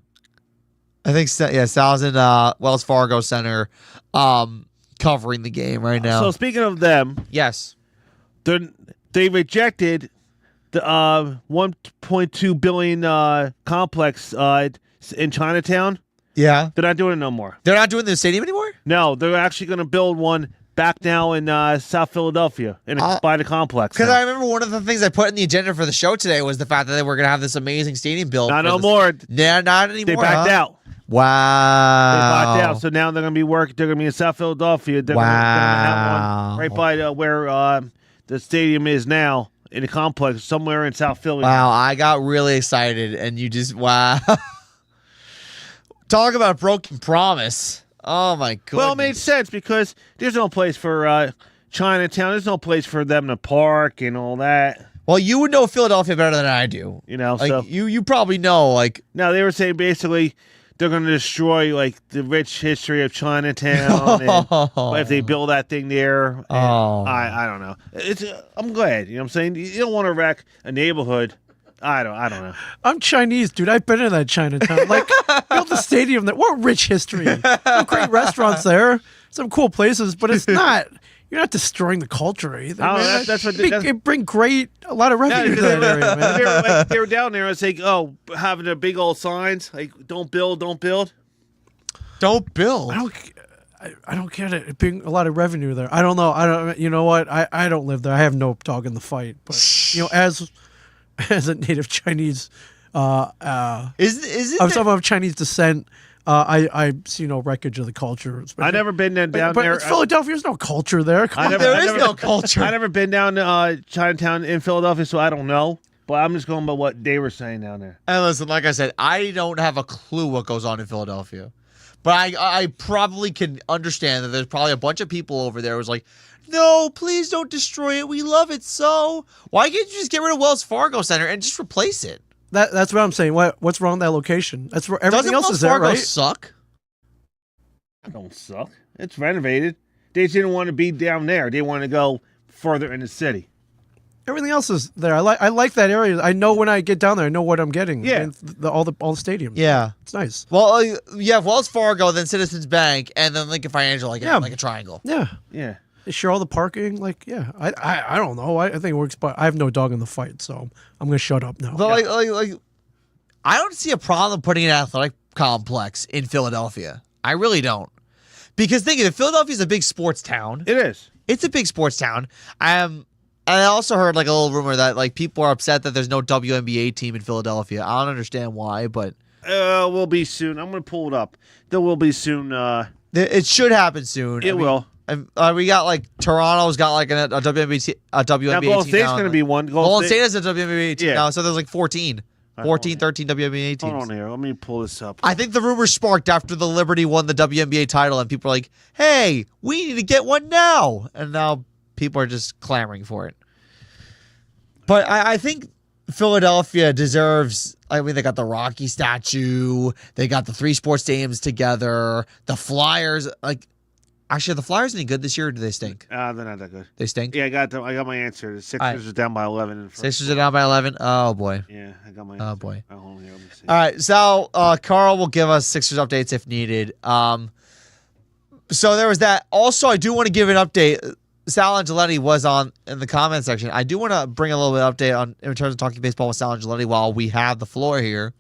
I think, Sal's in Wells Fargo Center covering the game right now. So speaking of them. Yes. They rejected the $1.2 billion complex in Chinatown. Yeah. They're not doing it no more. They're not doing the stadium anymore? No, they're actually going to build one back now in South Philadelphia by the complex. Because I remember one of the things I put in the agenda for the show today was the fact that they were going to have this amazing stadium built. Not no more. Yeah, not anymore. They backed out. Wow. They backed out. So now they're going to be They're going to be in South Philadelphia. They're going to have one right by where the stadium is now in the complex, somewhere in South Philly. Wow, I got really excited, and you just Talk about a broken promise. Oh, my goodness. Well, it made sense because there's no place for Chinatown. There's no place for them to park and all that. Well, you would know Philadelphia better than I do. You know, like, so you probably know. Like, no, they were saying basically they're going to destroy like the rich history of Chinatown if they build that thing there. I don't know. I'm glad. You know what I'm saying? You don't want to wreck a neighborhood. I don't know. I'm Chinese, dude. I've been in that Chinatown. Like, built the stadium there. What rich history. Some great restaurants there. Some cool places, but it's not. You're not destroying the culture or anything. Oh, that's what it bring a lot of revenue to that area, man. They were down there and saying, having their big old signs like "Don't build, don't build." Don't build. I don't get it. It being a lot of revenue there. I don't know. You know what? I don't live there. I have no dog in the fight. But as a native Chinese, is it of some of Chinese descent, I see no wreckage of the culture. I've never been down there. But Philadelphia, there's no culture there. There is no culture. I've never been down to Chinatown in Philadelphia, so I don't know. But I'm just going by what they were saying down there. And listen, like I said, I don't have a clue what goes on in Philadelphia. But I probably can understand that there's probably a bunch of people over there who's like, no, please don't destroy it. We love it so. Why can't you just get rid of Wells Fargo Center and just replace it? That's what I'm saying. What's wrong with that location? That's where everything else is there, right? Doesn't Wells Fargo suck? It don't suck. It's renovated. They just didn't want to be down there. They want to go further in the city. Everything else is there. I like that area. I know when I get down there, I know what I'm getting. Yeah. I mean, all the stadiums. Yeah. It's nice. Well, you have Wells Fargo, then Citizens Bank, and then Lincoln Financial, like a triangle. Yeah. Yeah. They share all the parking. Like, yeah. I don't know. I think it works, but I have no dog in the fight, so I'm going to shut up now. But I don't see a problem putting an athletic complex in Philadelphia. I really don't. Because think of it, Philadelphia is a big sports town. It is. It's a big sports town. I also heard like a little rumor that like people are upset that there's no WNBA team in Philadelphia. I don't understand why, but will be soon. I'm going to pull it up. There will be soon. It should happen soon. It will. We got like Toronto's got like a WNBA team. Now, Golden State's going to be one. Golden State has a WNBA team now, so there's like 14, 13 WNBA teams. Hold on here. Let me pull this up. I think the rumor sparked after the Liberty won the WNBA title, and people are like, "Hey, we need to get one now," and now people are just clamoring for it. But I think Philadelphia deserves. I mean, they got the Rocky statue. They got the 3 sports stadiums together. The Flyers, actually, are the Flyers any good this year, or do they stink? They're not that good. They stink? Yeah, I got my answer. The Sixers are down by 11. Sixers are down by 11? Oh, boy. Yeah, I got my answer. Oh, boy. Hold on here. Let me see. All right, so Carl will give us Sixers updates if needed. So there was that. Also, I do want to give an update. Sal Angeletti was on in the comment section. I do want to bring a little bit of update on in terms of talking baseball with Sal Angeletti while we have the floor here.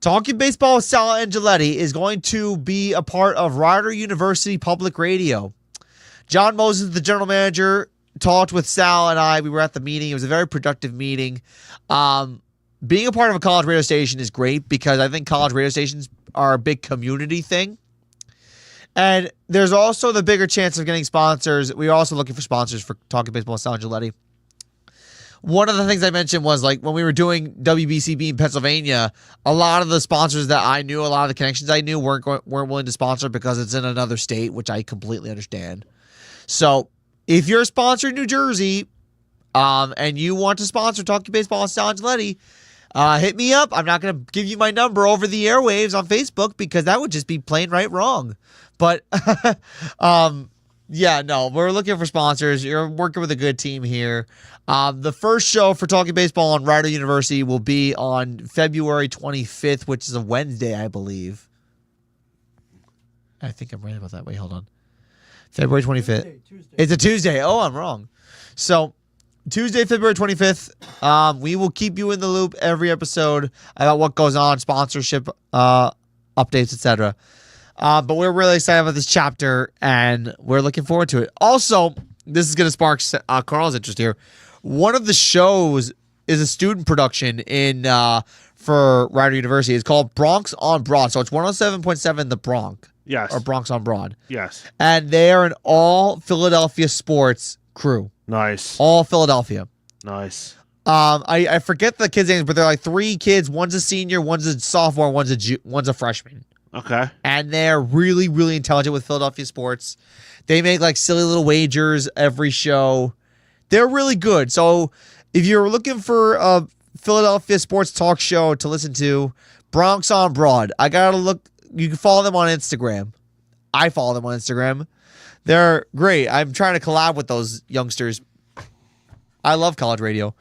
Talking Baseball with Sal Angeletti is going to be a part of Rider University Public Radio. John Moses, the general manager, talked with Sal and I. We were at the meeting. It was a very productive meeting. Being a part of a college radio station is great because I think college radio stations are a big community thing. And there's also the bigger chance of getting sponsors. We are also looking for sponsors for Talking Baseball with Sal Angeletti. One of the things I mentioned was, like, when we were doing WBCB in Pennsylvania, a lot of the sponsors that I knew, a lot of the connections I knew weren't willing to sponsor because it's in another state, which I completely understand. So if you're a sponsor in New Jersey and you want to sponsor Talking Baseball with Sal Angeletti, hit me up. I'm not going to give you my number over the airwaves on Facebook because that would just be plain right wrong. But yeah, no, we're looking for sponsors. You're working with a good team here. The first show for Talking Baseball on Rider University will be on February 25th, which is a Wednesday, I believe. I think I'm right about that. Wait, hold on. February 25th. Tuesday. It's a Tuesday. Oh, I'm wrong. So Tuesday, February 25th, we will keep you in the loop every episode about what goes on, sponsorship updates, etc. But we're really excited about this chapter, and we're looking forward to it. Also, this is going to spark Carl's interest here. One of the shows is a student production for Rider University. It's called Bronx on Broad. So it's 107.7 The Bronx. Yes. Or Bronx on Broad. Yes. And they are an all Philadelphia sports crew. Nice. All Philadelphia. Nice. I forget the kids' names, but they're like 3 kids. One's a senior, one's a sophomore, one's a freshman. Okay. And they're really, really intelligent with Philadelphia sports. They make like silly little wagers every show. They're really good. So if you're looking for a Philadelphia sports talk show to listen to, Bronx on Broad. I gotta look. You can follow them on Instagram. I follow them on Instagram. They're great. I'm trying to collab with those youngsters. I love college radio.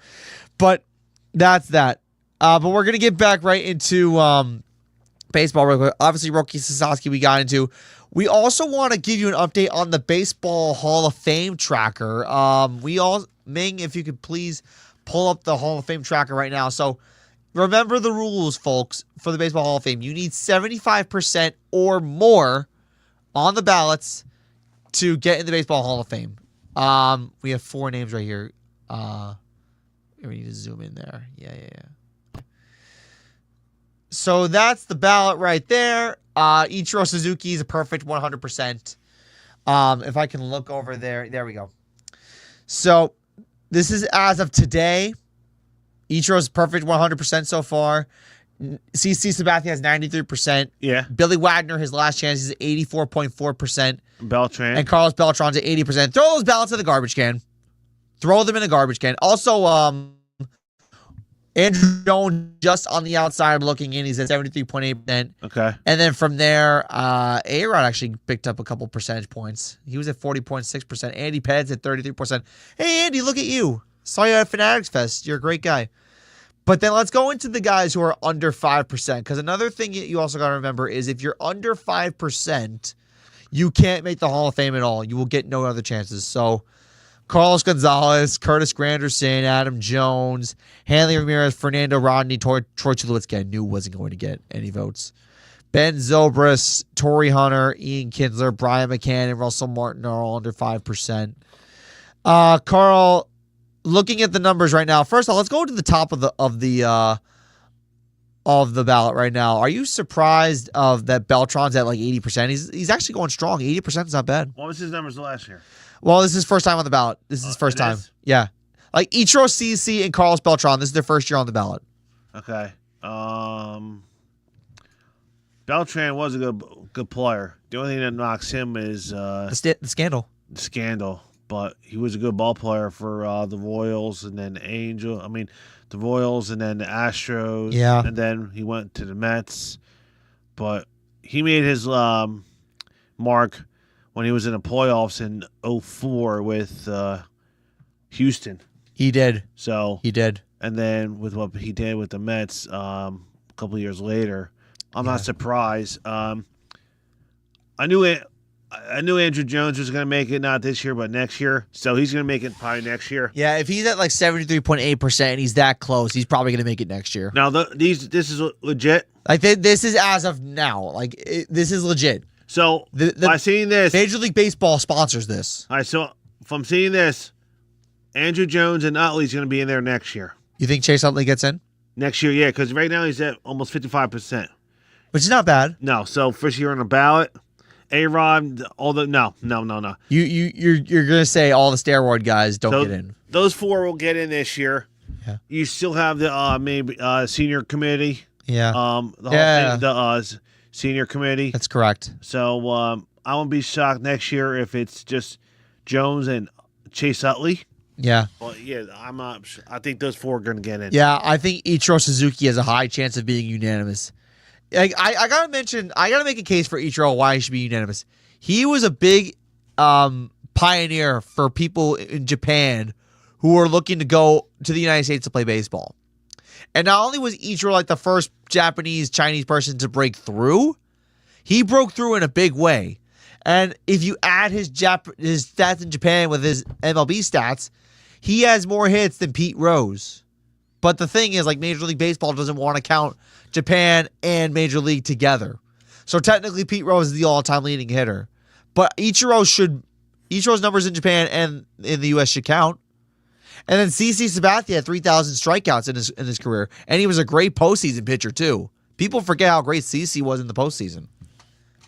But that's that. But we're going to get back right into baseball real quick. Obviously, Roki Sasaki we got into. We also want to give you an update on the Baseball Hall of Fame tracker. Ming, if you could please pull up the Hall of Fame tracker right now. So remember the rules, folks, for the Baseball Hall of Fame. You need 75% or more on the ballots to get in the Baseball Hall of Fame. We have 4 names right here. We need to zoom in there. Yeah. So that's the ballot right there. Ichiro Suzuki is a perfect 100%. If I can look over there. There we go. So this is as of today. Ichiro's perfect 100% so far. CC Sabathia has 93%. Yeah. Billy Wagner, his last chance, is 84.4%. Beltran. And Carlos Beltran's at 80%. Throw those ballots in the garbage can. Throw them in a garbage can. Also, Andrew Jones just on the outside looking in. He's at 73.8%. Okay. And then from there, A-Rod actually picked up a couple percentage points. He was at 40.6%. Andy Pettis at 33%. Hey, Andy, look at you. Saw you at Fanatics Fest. You're a great guy. But then let's go into the guys who are under 5%. Because another thing you also got to remember is if you're under 5%, you can't make the Hall of Fame at all. You will get no other chances. So Carlos Gonzalez, Curtis Granderson, Adam Jones, Hanley Ramirez, Fernando Rodney, Troy Tulowitzki, I knew wasn't going to get any votes. Ben Zobrist, Torrey Hunter, Ian Kinsler, Brian McCann, and Russell Martin are all under 5%. Carl, looking at the numbers right now, first of all, let's go to the top of the ballot right now. Are you surprised that Beltran's at like 80%? He's actually going strong. 80% is not bad. What was his numbers last year? Well, this is his first time on the ballot. This is his first time. Yeah. Like Ichiro CC and Carlos Beltran, this is their first year on the ballot. Okay. Beltran was a good player. The only thing that knocks him is the scandal. The scandal. But he was a good ball player for the Royals and then the Royals and then the Astros. Yeah. And then he went to the Mets. But he made his mark when he was in the playoffs in 2004 with Houston. He did. He did. And then with what he did with the Mets a couple of years later, I'm not surprised. I knew I knew Andrew Jones was going to make it, not this year, but next year. So he's going to make it probably next year. Yeah, if he's at like 73.8% and he's that close, he's probably going to make it next year. Now, this is legit. Like this is as of now. Like this is legit. So by seeing this, Major League Baseball sponsors this. All right, so from seeing this, Andrew Jones and Utley's going to be in there next year. You think Chase Utley gets in? Next year, yeah, because right now he's at almost 55%. Which is not bad. No, so first year on the ballot. A-Rod, all the no. You're gonna say all the steroid guys don't get in. Those 4 will get in this year. Yeah. You still have the maybe senior committee. Yeah. The senior committee. That's correct. So I won't be shocked next year if it's just Jones and Chase Utley. Yeah. Well, yeah, I'm not sure. I think those 4 are going to get in. Yeah, I think Ichiro Suzuki has a high chance of being unanimous. Like I gotta make a case for Ichiro why he should be unanimous. He was a big pioneer for people in Japan who were looking to go to the United States to play baseball. And not only was Ichiro like the first Japanese Chinese person to break through, he broke through in a big way. And if you add his stats in Japan with his MLB stats, he has more hits than Pete Rose. But the thing is, like, Major League Baseball doesn't want to count Japan and Major League together. So technically Pete Rose is the all-time leading hitter. But Ichiro's numbers in Japan and in the US should count. And then CC Sabathia had 3,000 strikeouts in his career. And he was a great postseason pitcher, too. People forget how great CC was in the postseason.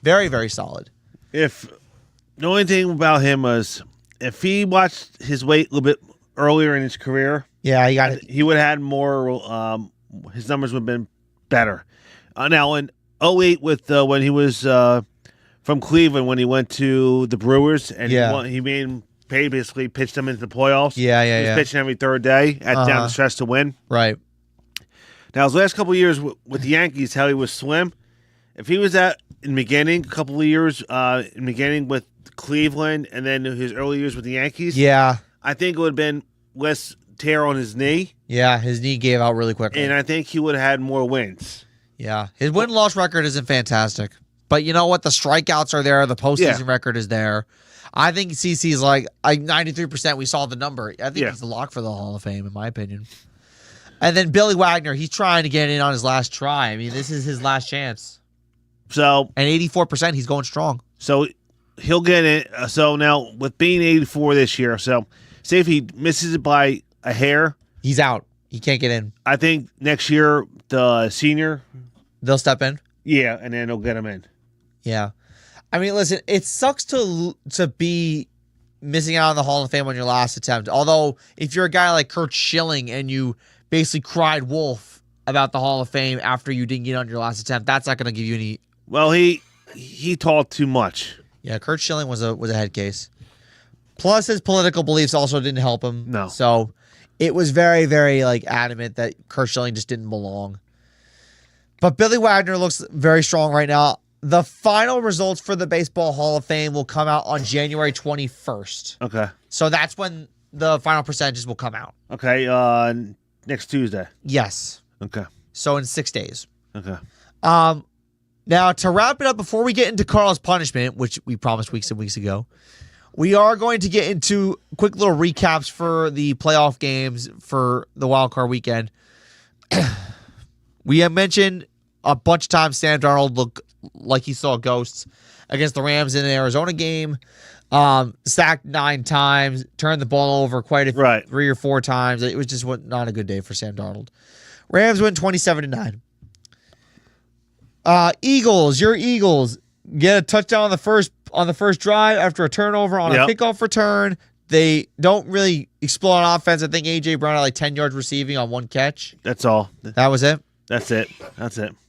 Very, very solid. If the only thing about him was if he watched his weight a little bit earlier in his career, yeah, he would have had more. His numbers would have been better. Now in 2008, with when he was from Cleveland, when he went to the Brewers, and he made him pay, basically pitched them into the playoffs. He was pitching every third day at down the stretch to win. Right. Now his last couple of years with the Yankees, how he was slim. If he was in the beginning, a couple of years in the beginning with Cleveland, and then his early years with the Yankees, I think it would have been less tear on his knee. Yeah, his knee gave out really quickly. And I think he would have had more wins. Yeah. His win-loss record isn't fantastic. But you know what? The strikeouts are there. The postseason record is there. I think CC's like 93%. We saw the number. I think he's the lock for the Hall of Fame, in my opinion. And then Billy Wagner, he's trying to get in on his last try. I mean, this is his last chance. So, and 84%, he's going strong. So he'll get it. So now with being 84 this year, so say if he misses it by a hair, he's out. He can't get in. I think next year the senior, they'll step in. Yeah, and then they'll get him in. Yeah, I mean, listen, it sucks to be missing out on the Hall of Fame on your last attempt. Although if you're a guy like Kurt Schilling and you basically cried wolf about the Hall of Fame after you didn't get on your last attempt, that's not going to give you any. Well, he talked too much. Yeah, Kurt Schilling was a head case. Plus, his political beliefs also didn't help him. No. So it was very, very adamant that Kurt Schilling just didn't belong. But Billy Wagner looks very strong right now. The final results for the Baseball Hall of Fame will come out on January 21st. Okay. So that's when the final percentages will come out. Okay. Next Tuesday. Yes. Okay. So in 6 days. Okay. Now, to wrap it up, before we get into Carl's punishment, which we promised weeks and weeks ago, we are going to get into quick little recaps for the playoff games for the wild card weekend. We have mentioned a bunch of times Sam Darnold looked like he saw ghosts against the Rams in the Arizona game. Sacked 9 times, turned the ball over quite a 3 or 4 times. It was just not a good day for Sam Darnold. Rams win 27-9. Eagles, your Eagles get a touchdown on the first drive after a turnover on a kickoff return. They don't really explode on offense. I think A.J. Brown had 10 yards receiving on 1 catch. That's all. That was it? That's it.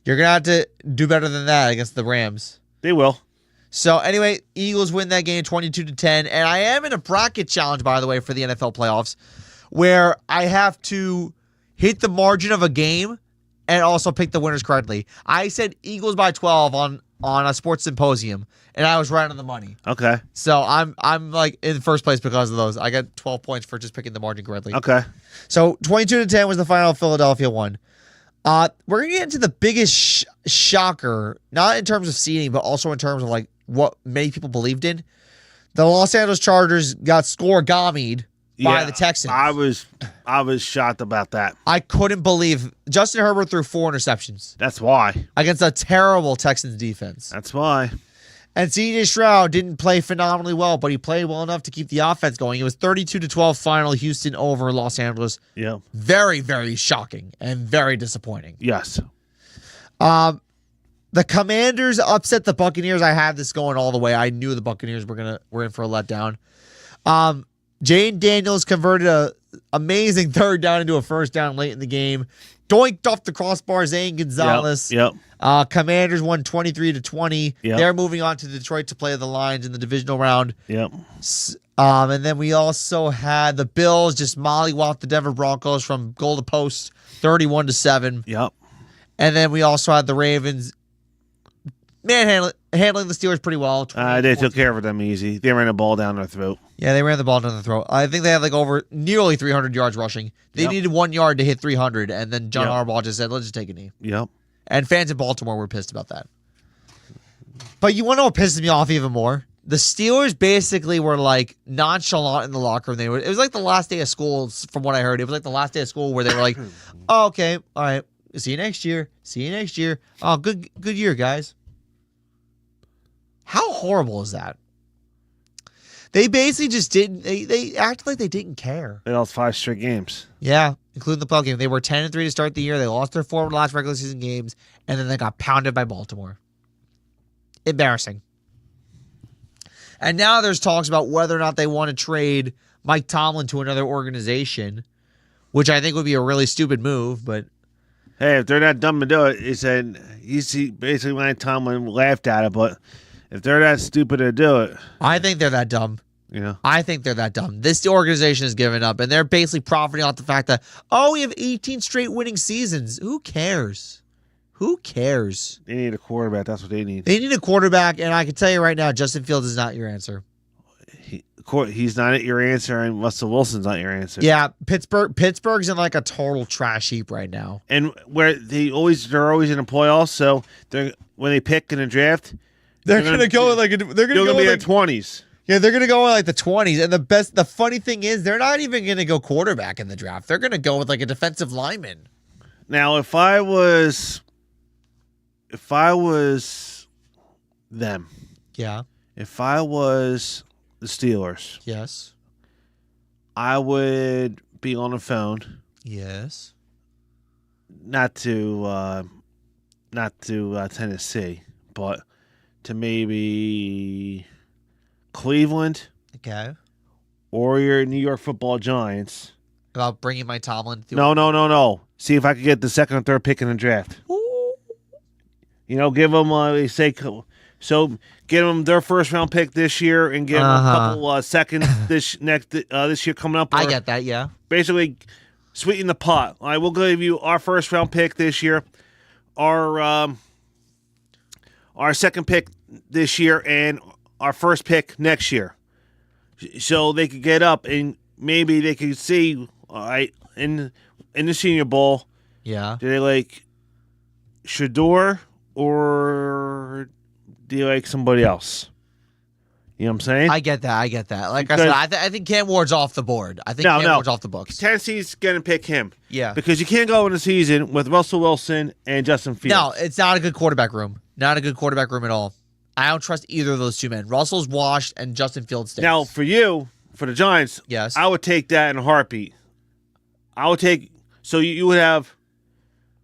You're going to have to do better than that against the Rams. They will. So, anyway, Eagles win that game 22-10. And I am in a bracket challenge, by the way, for the NFL playoffs, where I have to hit the margin of a game and also pick the winners correctly. I said Eagles by 12 on a sports symposium, and I was right on the money. Okay. So I'm in first place because of those. I got 12 points for just picking the margin correctly. Okay. So 22-10 was the final. Philadelphia won. We're gonna get into the biggest shocker, not in terms of seeding, but also in terms of what many people believed in. The Los Angeles Chargers got score-gamied by the Texans. I was shocked about that. I couldn't believe Justin Herbert threw 4 interceptions. That's why. Against a terrible Texans defense. That's why. And C.J. Stroud didn't play phenomenally well, but he played well enough to keep the offense going. It was 32-12 final, Houston over Los Angeles. Yeah. Very, very shocking and very disappointing. Yes. The Commanders upset the Buccaneers. I had this going all the way. I knew the Buccaneers were in for a letdown. Jane Daniels converted a amazing third down into a first down late in the game. Doinked off the crossbar, Zane Gonzalez. Yep. Commanders won 23-20. Yep. They're moving on to Detroit to play the Lions in the divisional round. Yep. And then we also had the Bills just mollywop the Denver Broncos from goal to post, 31-7. Yep. And then we also had the Ravens handling the Steelers pretty well. They took care of them easy. They ran the ball down their throat. Yeah, they ran the ball down the throat. I think they had over nearly 300 yards rushing. They needed 1 yard to hit 300, and then John Harbaugh just said, let's just take a knee. Yep. And fans in Baltimore were pissed about that. But you want to know what pisses me off even more? The Steelers basically were like nonchalant in the locker room. It was like the last day of school, from what I heard. It was like the last day of school where they were like, oh, okay, all right, see you next year. See you next year. Oh, good year, guys. How horrible is that? They basically just didn't. They acted like they didn't care. They lost 5 straight games. Yeah, including the Pell game. They were 10-3 to start the year. They lost their 4 last regular season games, and then they got pounded by Baltimore. Embarrassing. And now there's talks about whether or not they want to trade Mike Tomlin to another organization, which I think would be a really stupid move. But hey, if they're not dumb to do it, he said basically Mike Tomlin laughed at it, but. If they're that stupid to do it. I think they're that dumb. Yeah. I think they're that dumb. This organization has given up, and they're basically profiting off the fact that, we have 18 straight winning seasons. Who cares? Who cares? They need a quarterback. That's what they need. They need a quarterback, and I can tell you right now, Justin Fields is not your answer. He's not your answer, and Russell Wilson's not your answer. Yeah, Pittsburgh's in like a total trash heap right now. And where they're always in the playoffs, so when they pick in the draft, they're gonna go like they're gonna be in the 20s. Yeah, they're gonna go in like the 20s. And the funny thing is, they're not even gonna go quarterback in the draft. They're gonna go with like a defensive lineman. Now, if I was them, yeah. If I was the Steelers, yes, I would be on the phone. Yes. Not to Tennessee, but to maybe Cleveland, okay, or your New York Football Giants. About bringing Mike Tomlin. No. See if I could get the second or third pick in the draft. Ooh. Give them get them their first round pick this year and give them a couple seconds this year coming up. I get that. Yeah. Basically, sweeten the pot. All right, we'll give you our first round pick this year, our second pick this year, and our first pick next year. So they could get up and maybe they could see, all right, in the Senior Bowl. Yeah. Do they like Shador or do you like somebody else? You know what I'm saying? I get that. Like I said, I think Cam Ward's off the board. I think Cam Ward's off the books. Tennessee's going to pick him. Yeah. Because you can't go in the season with Russell Wilson and Justin Fields. No, it's not a good quarterback room. Not a good quarterback room at all. I don't trust either of those two men. Russell's washed and Justin Fields stinks. Now, for the Giants, yes, I would take that in a heartbeat. So you would have,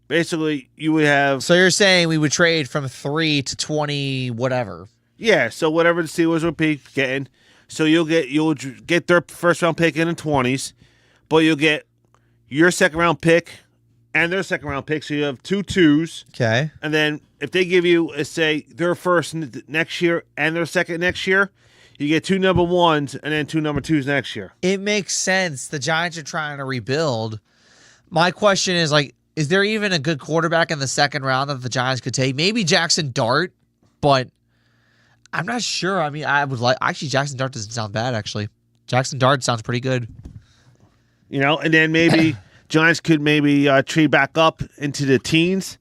basically, So you're saying we would trade from 3 to 20, whatever. Yeah, so whatever the Steelers would be getting. So you'll get their first round pick in the 20s, but you'll get your second round pick and their second round pick. So you have 2 twos. Okay. And then if they give you, say, their first next year and their second next year, you get 2 number 1s and then 2 number 2s next year. It makes sense. The Giants are trying to rebuild. My question is, is there even a good quarterback in the second round that the Giants could take? Maybe Jackson Dart, but I'm not sure. I mean, actually, Jackson Dart doesn't sound bad, actually. Jackson Dart sounds pretty good. And then maybe Giants could maybe trade back up into the teens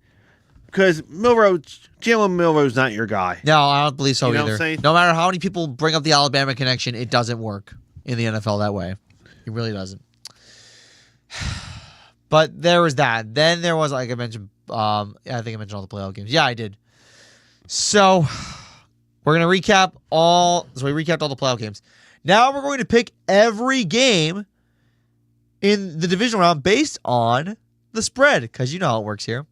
because Jalen Milroe's not your guy. No, I don't believe so You know what either. I'm saying? No matter how many people bring up the Alabama connection, it doesn't work in the NFL that way. It really doesn't. But there was that. Then there was, like I mentioned, I think I mentioned all the playoff games. Yeah, I did. So we're going to recap all. So we recapped all the playoff games. Now we're going to pick every game in the divisional round based on the spread, because you know how it works here.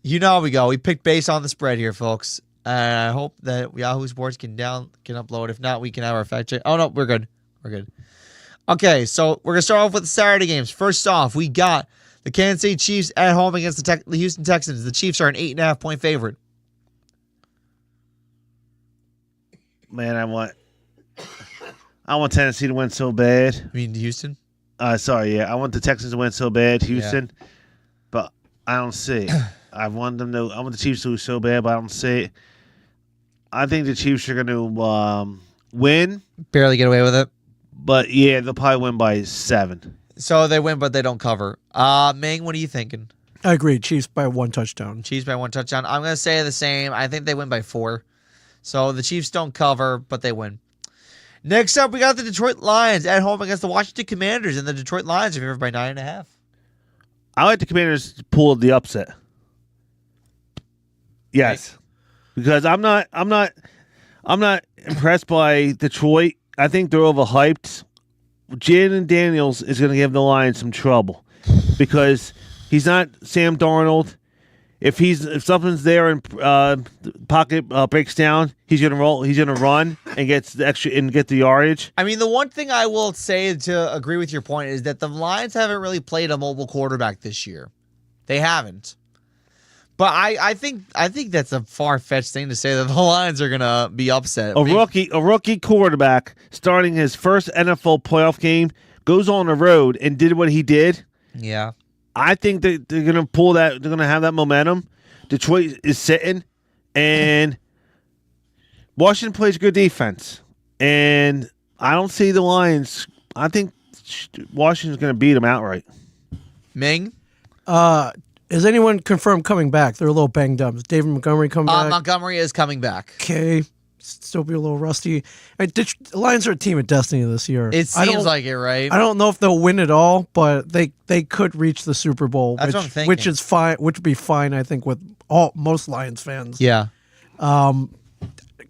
You know how we go. We picked based on the spread here, folks. And I hope that Yahoo Sports can upload. If not, we can have our fact check. Oh, no, we're good. We're good. Okay, so we're going to start off with the Saturday games. First off, we got the Kansas City Chiefs at home against the Houston Texans. The Chiefs are an 8.5-point favorite. Man, I want Tennessee to win so bad. You mean Houston? Sorry, yeah. I want the Texans to win so bad, Houston. Yeah. But I don't see it. I want the Chiefs to lose so bad, but I don't see it. I think the Chiefs are going to win. Barely get away with it. But, yeah, they'll probably win by 7. So they win, but they don't cover. Ming, what are you thinking? I agree. Chiefs by 1 touchdown. Chiefs by 1 touchdown. I'm going to say the same. I think they win by 4. So the Chiefs don't cover, but they win. Next up, we got the Detroit Lions at home against the Washington Commanders, and the Detroit Lions are favored by 9.5. I like the Commanders to pull the upset. Yes, because I'm not impressed by Detroit. I think they're overhyped. Jaden Daniels is going to give the Lions some trouble because he's not Sam Darnold. If something's there and pocket breaks down, he's gonna roll. He's gonna run and get the yardage. I mean, the one thing I will say to agree with your point is that the Lions haven't really played a mobile quarterback this year. They haven't. But I think that's a far-fetched thing to say that the Lions are gonna be upset. A rookie quarterback starting his first NFL playoff game goes on the road and did what he did. Yeah. I think that they're going to pull that. They're going to have that momentum. Detroit is sitting, and Washington plays good defense. And I don't see the Lions. I think Washington's going to beat them outright. Ming? Is anyone confirmed coming back? They're a little banged up. Is David Montgomery coming back? Montgomery is coming back. Okay. Still be a little rusty. The Lions are a team of destiny this year. It seems like it, right? I don't know if they'll win it all, but they could reach the Super Bowl, That's what I'm thinking. which is fine. Which would be fine, I think, with most Lions fans. Yeah.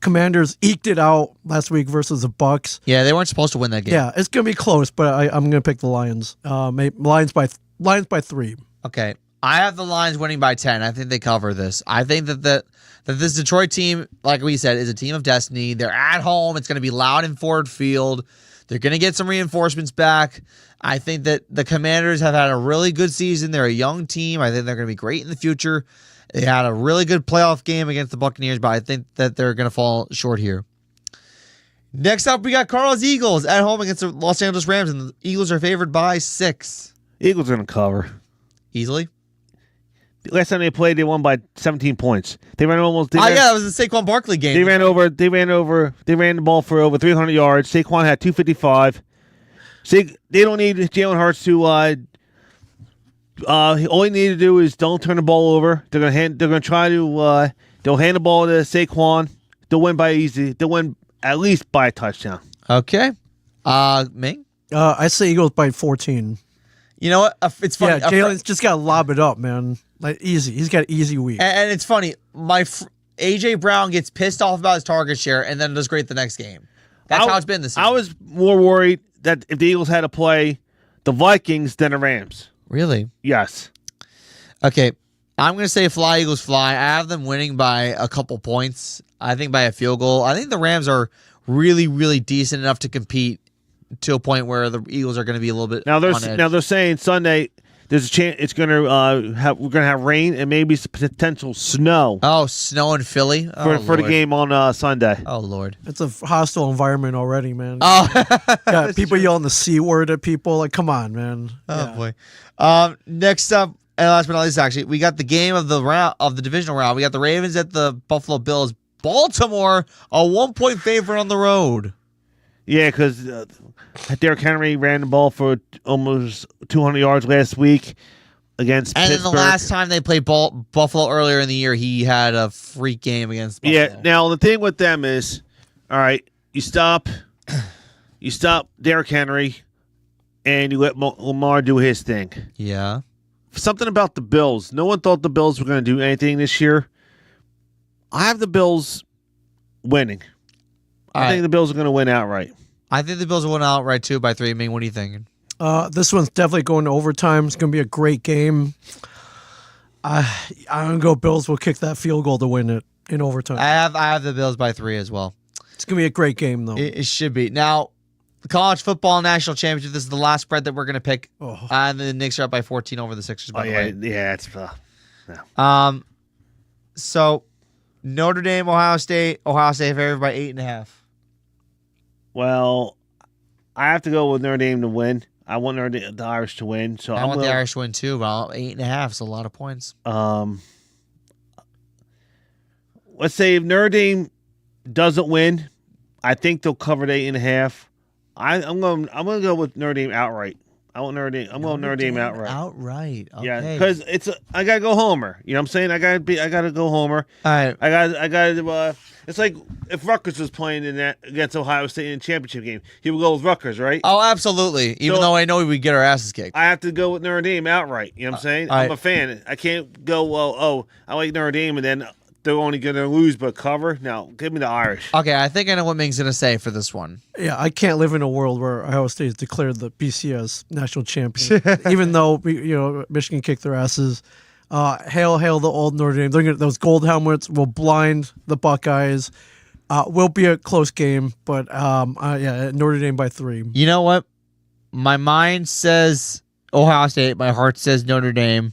Commanders eked it out last week versus the Bucks. Yeah, they weren't supposed to win that game. Yeah, it's gonna be close, but I'm gonna pick the Lions. Lions by 3. Okay, I have the Lions winning by 10. I think they cover this. I think that this Detroit team, like we said, is a team of destiny. They're at home. It's going to be loud in Ford Field. They're going to get some reinforcements back. I think that the Commanders have had a really good season. They're a young team. I think they're going to be great in the future. They had a really good playoff game against the Buccaneers, but I think that they're going to fall short here. Next up, we got Cardinals Eagles at home against the Los Angeles Rams, and the Eagles are favored by 6. Eagles are going to cover Easily? Last time they played, they won by 17 points. They ran almost. That was the Saquon Barkley game. They ran the ball for over 300 yards. Saquon had 255. They don't need Jalen Hurts to. All you need to do is don't turn the ball over. They're gonna try to. They'll hand the ball to Saquon. They'll win by easy. They'll win at least by a touchdown. Okay. Ming? I say Eagles by 14. You know what? It's funny. Yeah, Jalen's just got to lob it up, man. Like easy. He's got an easy week. And it's funny. AJ Brown gets pissed off about his target share and then does great the next game. That's how it's been this season. I was more worried that if the Eagles had to play the Vikings than the Rams. Really? Yes. Okay. I'm going to say fly, Eagles fly. I have them winning by a couple points. I think by a field goal. I think the Rams are really, really decent enough to compete to a point where the Eagles are going to be a little bit on edge. Now they're saying Sunday there's a chance it's going to we're going to have rain and maybe some potential snow. Oh, snow in Philly for the game on Sunday. Oh Lord, it's a hostile environment already, man. Oh, yeah, people yelling the C word at people. Like, come on, man. Oh boy. Next up, and last but not least, actually, we got the game of the divisional round. We got the Ravens at the Buffalo Bills. Baltimore, a 1-point favorite on the road. Yeah, because Derrick Henry ran the ball for almost 200 yards last week. against And Pittsburgh. then the last time they played Buffalo earlier in the year, he had a freak game against Buffalo. Yeah. Now the thing with them is, all right, you stop Derrick Henry, and you let Lamar do his thing. Yeah. Something about the Bills. No one thought the Bills were going to do anything this year. I have the Bills winning. I think the Bills are going to win outright. I think the Bills will win outright too by 3. Ming, what are you thinking? This one's definitely going to overtime. It's going to be a great game. I'm going to go Bills will kick that field goal to win it in overtime. I have the Bills by 3 as well. It's going to be a great game, though. It should be. Now, the college football national championship, this is the last spread that we're going to pick. And the Knicks are up by 14 over the Sixers, by the way. Yeah, it's no. So, Notre Dame, Ohio State favored by 8.5. Well, I have to go with Notre Dame to win. I want the Irish to win. So I want the Irish to win too. Well, 8.5 is a lot of points. Let's say if Notre Dame doesn't win, I think they'll cover the 8.5. I'm going to go with Notre Dame outright. I'm going Notre Dame outright. Outright. Okay. Yeah, because I gotta go homer. You know what I'm saying? I gotta go homer. All right. I got. It's like if Rutgers was playing in that against Ohio State in a championship game, he would go with Rutgers, right? Oh, absolutely. Even though I know we'd get our asses kicked. I have to go with Notre Dame outright. You know what I'm saying? I'm a fan. I can't go. I like Notre Dame, and then they're only going to lose but cover. No, give me the Irish. Okay, I think I know what Ming's going to say for this one. Yeah, I can't live in a world where Ohio State is declared the BCS national champion, even though Michigan kicked their asses. Hail the old Notre Dame! Those gold helmets will blind the Buckeyes. Will be a close game, but Notre Dame by 3. You know what? My mind says Ohio State. My heart says Notre Dame.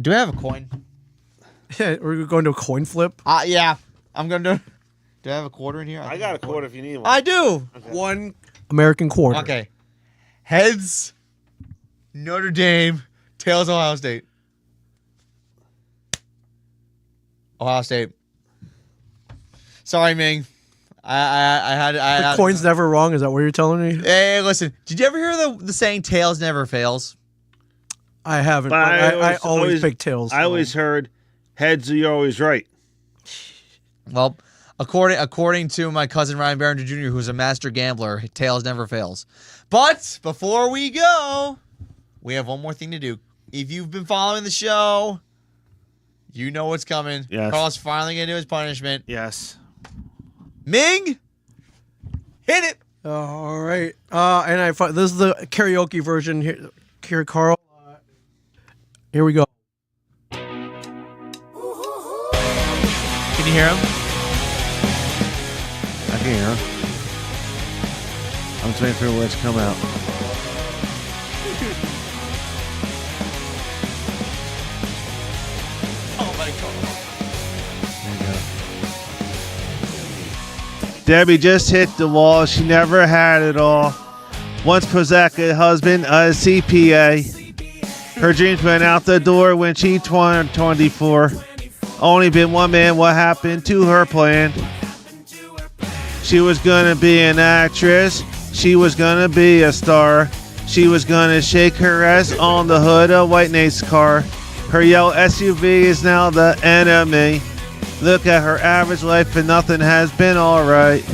Do I have a coin? Yeah, we're going to a coin flip. Yeah, I'm going to. Do I have a quarter in here? I got a quarter if you need one. I do. Okay. 1 American quarter. Okay. Heads, Notre Dame. Tails, Ohio State. Ohio State. Sorry, Ming. I had. Coin's never wrong. Is that what you're telling me? Hey, listen. Did you ever hear the saying "tails never fails"? I haven't. But I always pick tails. I always heard heads are always right. Well, according to my cousin Ryan Barringer Jr., who's a master gambler, tails never fails. But before we go, we have one more thing to do. If you've been following the show, you know what's coming. Yes. Carl's finally going to do his punishment. Yes. Ming, hit it. All right. And this is the karaoke version here, Carl. Here we go. Can you hear him? I can hear him. I'm just waiting for the words to come out. Oh my God. There you go. Debbie just hit the wall. She never had it all. Once possessed a husband, a CPA. Her dreams went out the door when she turned 24. Only been one man, what happened to her plan? She was gonna be an actress. She was gonna be a star. She was gonna shake her ass on the hood of White Nate's car. Her yellow SUV is now the enemy. Look at her average life and nothing has been alright.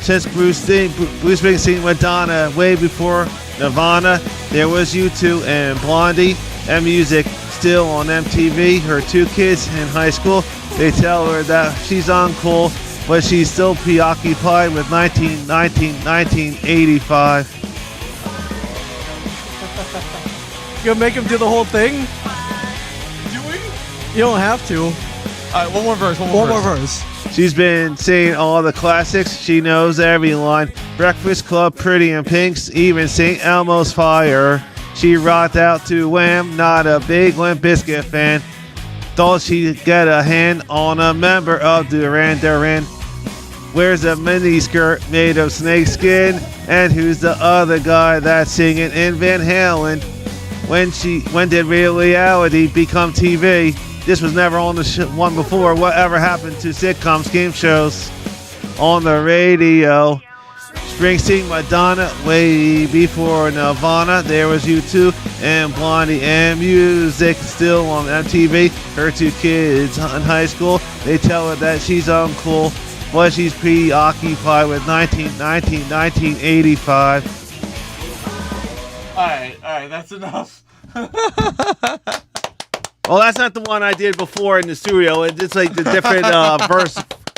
Since Bruce Springsteen with Donna, way before Nirvana, there was U2 and Blondie and music still on MTV. Her 2 kids in high school, they tell her that she's uncool, but she's still preoccupied with 1985. You gonna make him do the whole thing? Do we? You don't have to. All right, one more verse. One more verse. She's been singing all the classics. She knows every line. Breakfast Club, Pretty in Pinks, even St. Elmo's Fire. She rocked out to Wham, not a big Limp Bizkit fan. Thought she'd get a hand on a member of Duran Duran. Wears a miniskirt made of snakeskin. And who's the other guy that's singing in Van Halen? When did reality become TV? This was never on the one before. Whatever happened to sitcoms, game shows on the radio? Springsteen, Madonna, way before Nirvana. There was U2 and Blondie, and music still on MTV. Her two kids in high school, they tell her that she's uncool, but she's preoccupied with 1985. All right, that's enough. Well, that's not the one I did before in the studio. It's like the different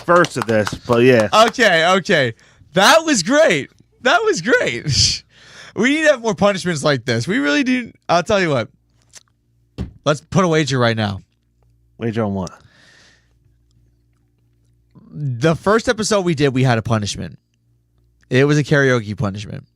verse of this, but yeah. Okay. That was great. We need to have more punishments like this. We really do. I'll tell you what. Let's put a wager right now. Wager on what? The first episode we did, we had a punishment. It was a karaoke punishment.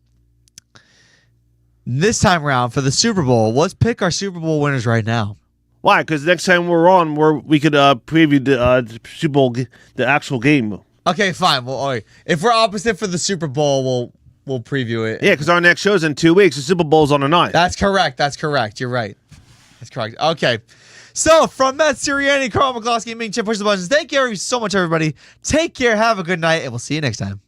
This time around for the Super Bowl, let's pick our Super Bowl winners right now. Why? Because next time we're on, we could preview the Super Bowl, the actual game. Okay, fine. Well, all right. If we're opposite for the Super Bowl, we'll preview it. Yeah, because our next show's in 2 weeks. The Super Bowl's on the 9th. That's correct. You're right. That's correct. Okay. So, from Matt Siriani, Carl Maglowski, and Ming Chip, push the buttons. Thank you so much, everybody. Take care. Have a good night, and we'll see you next time.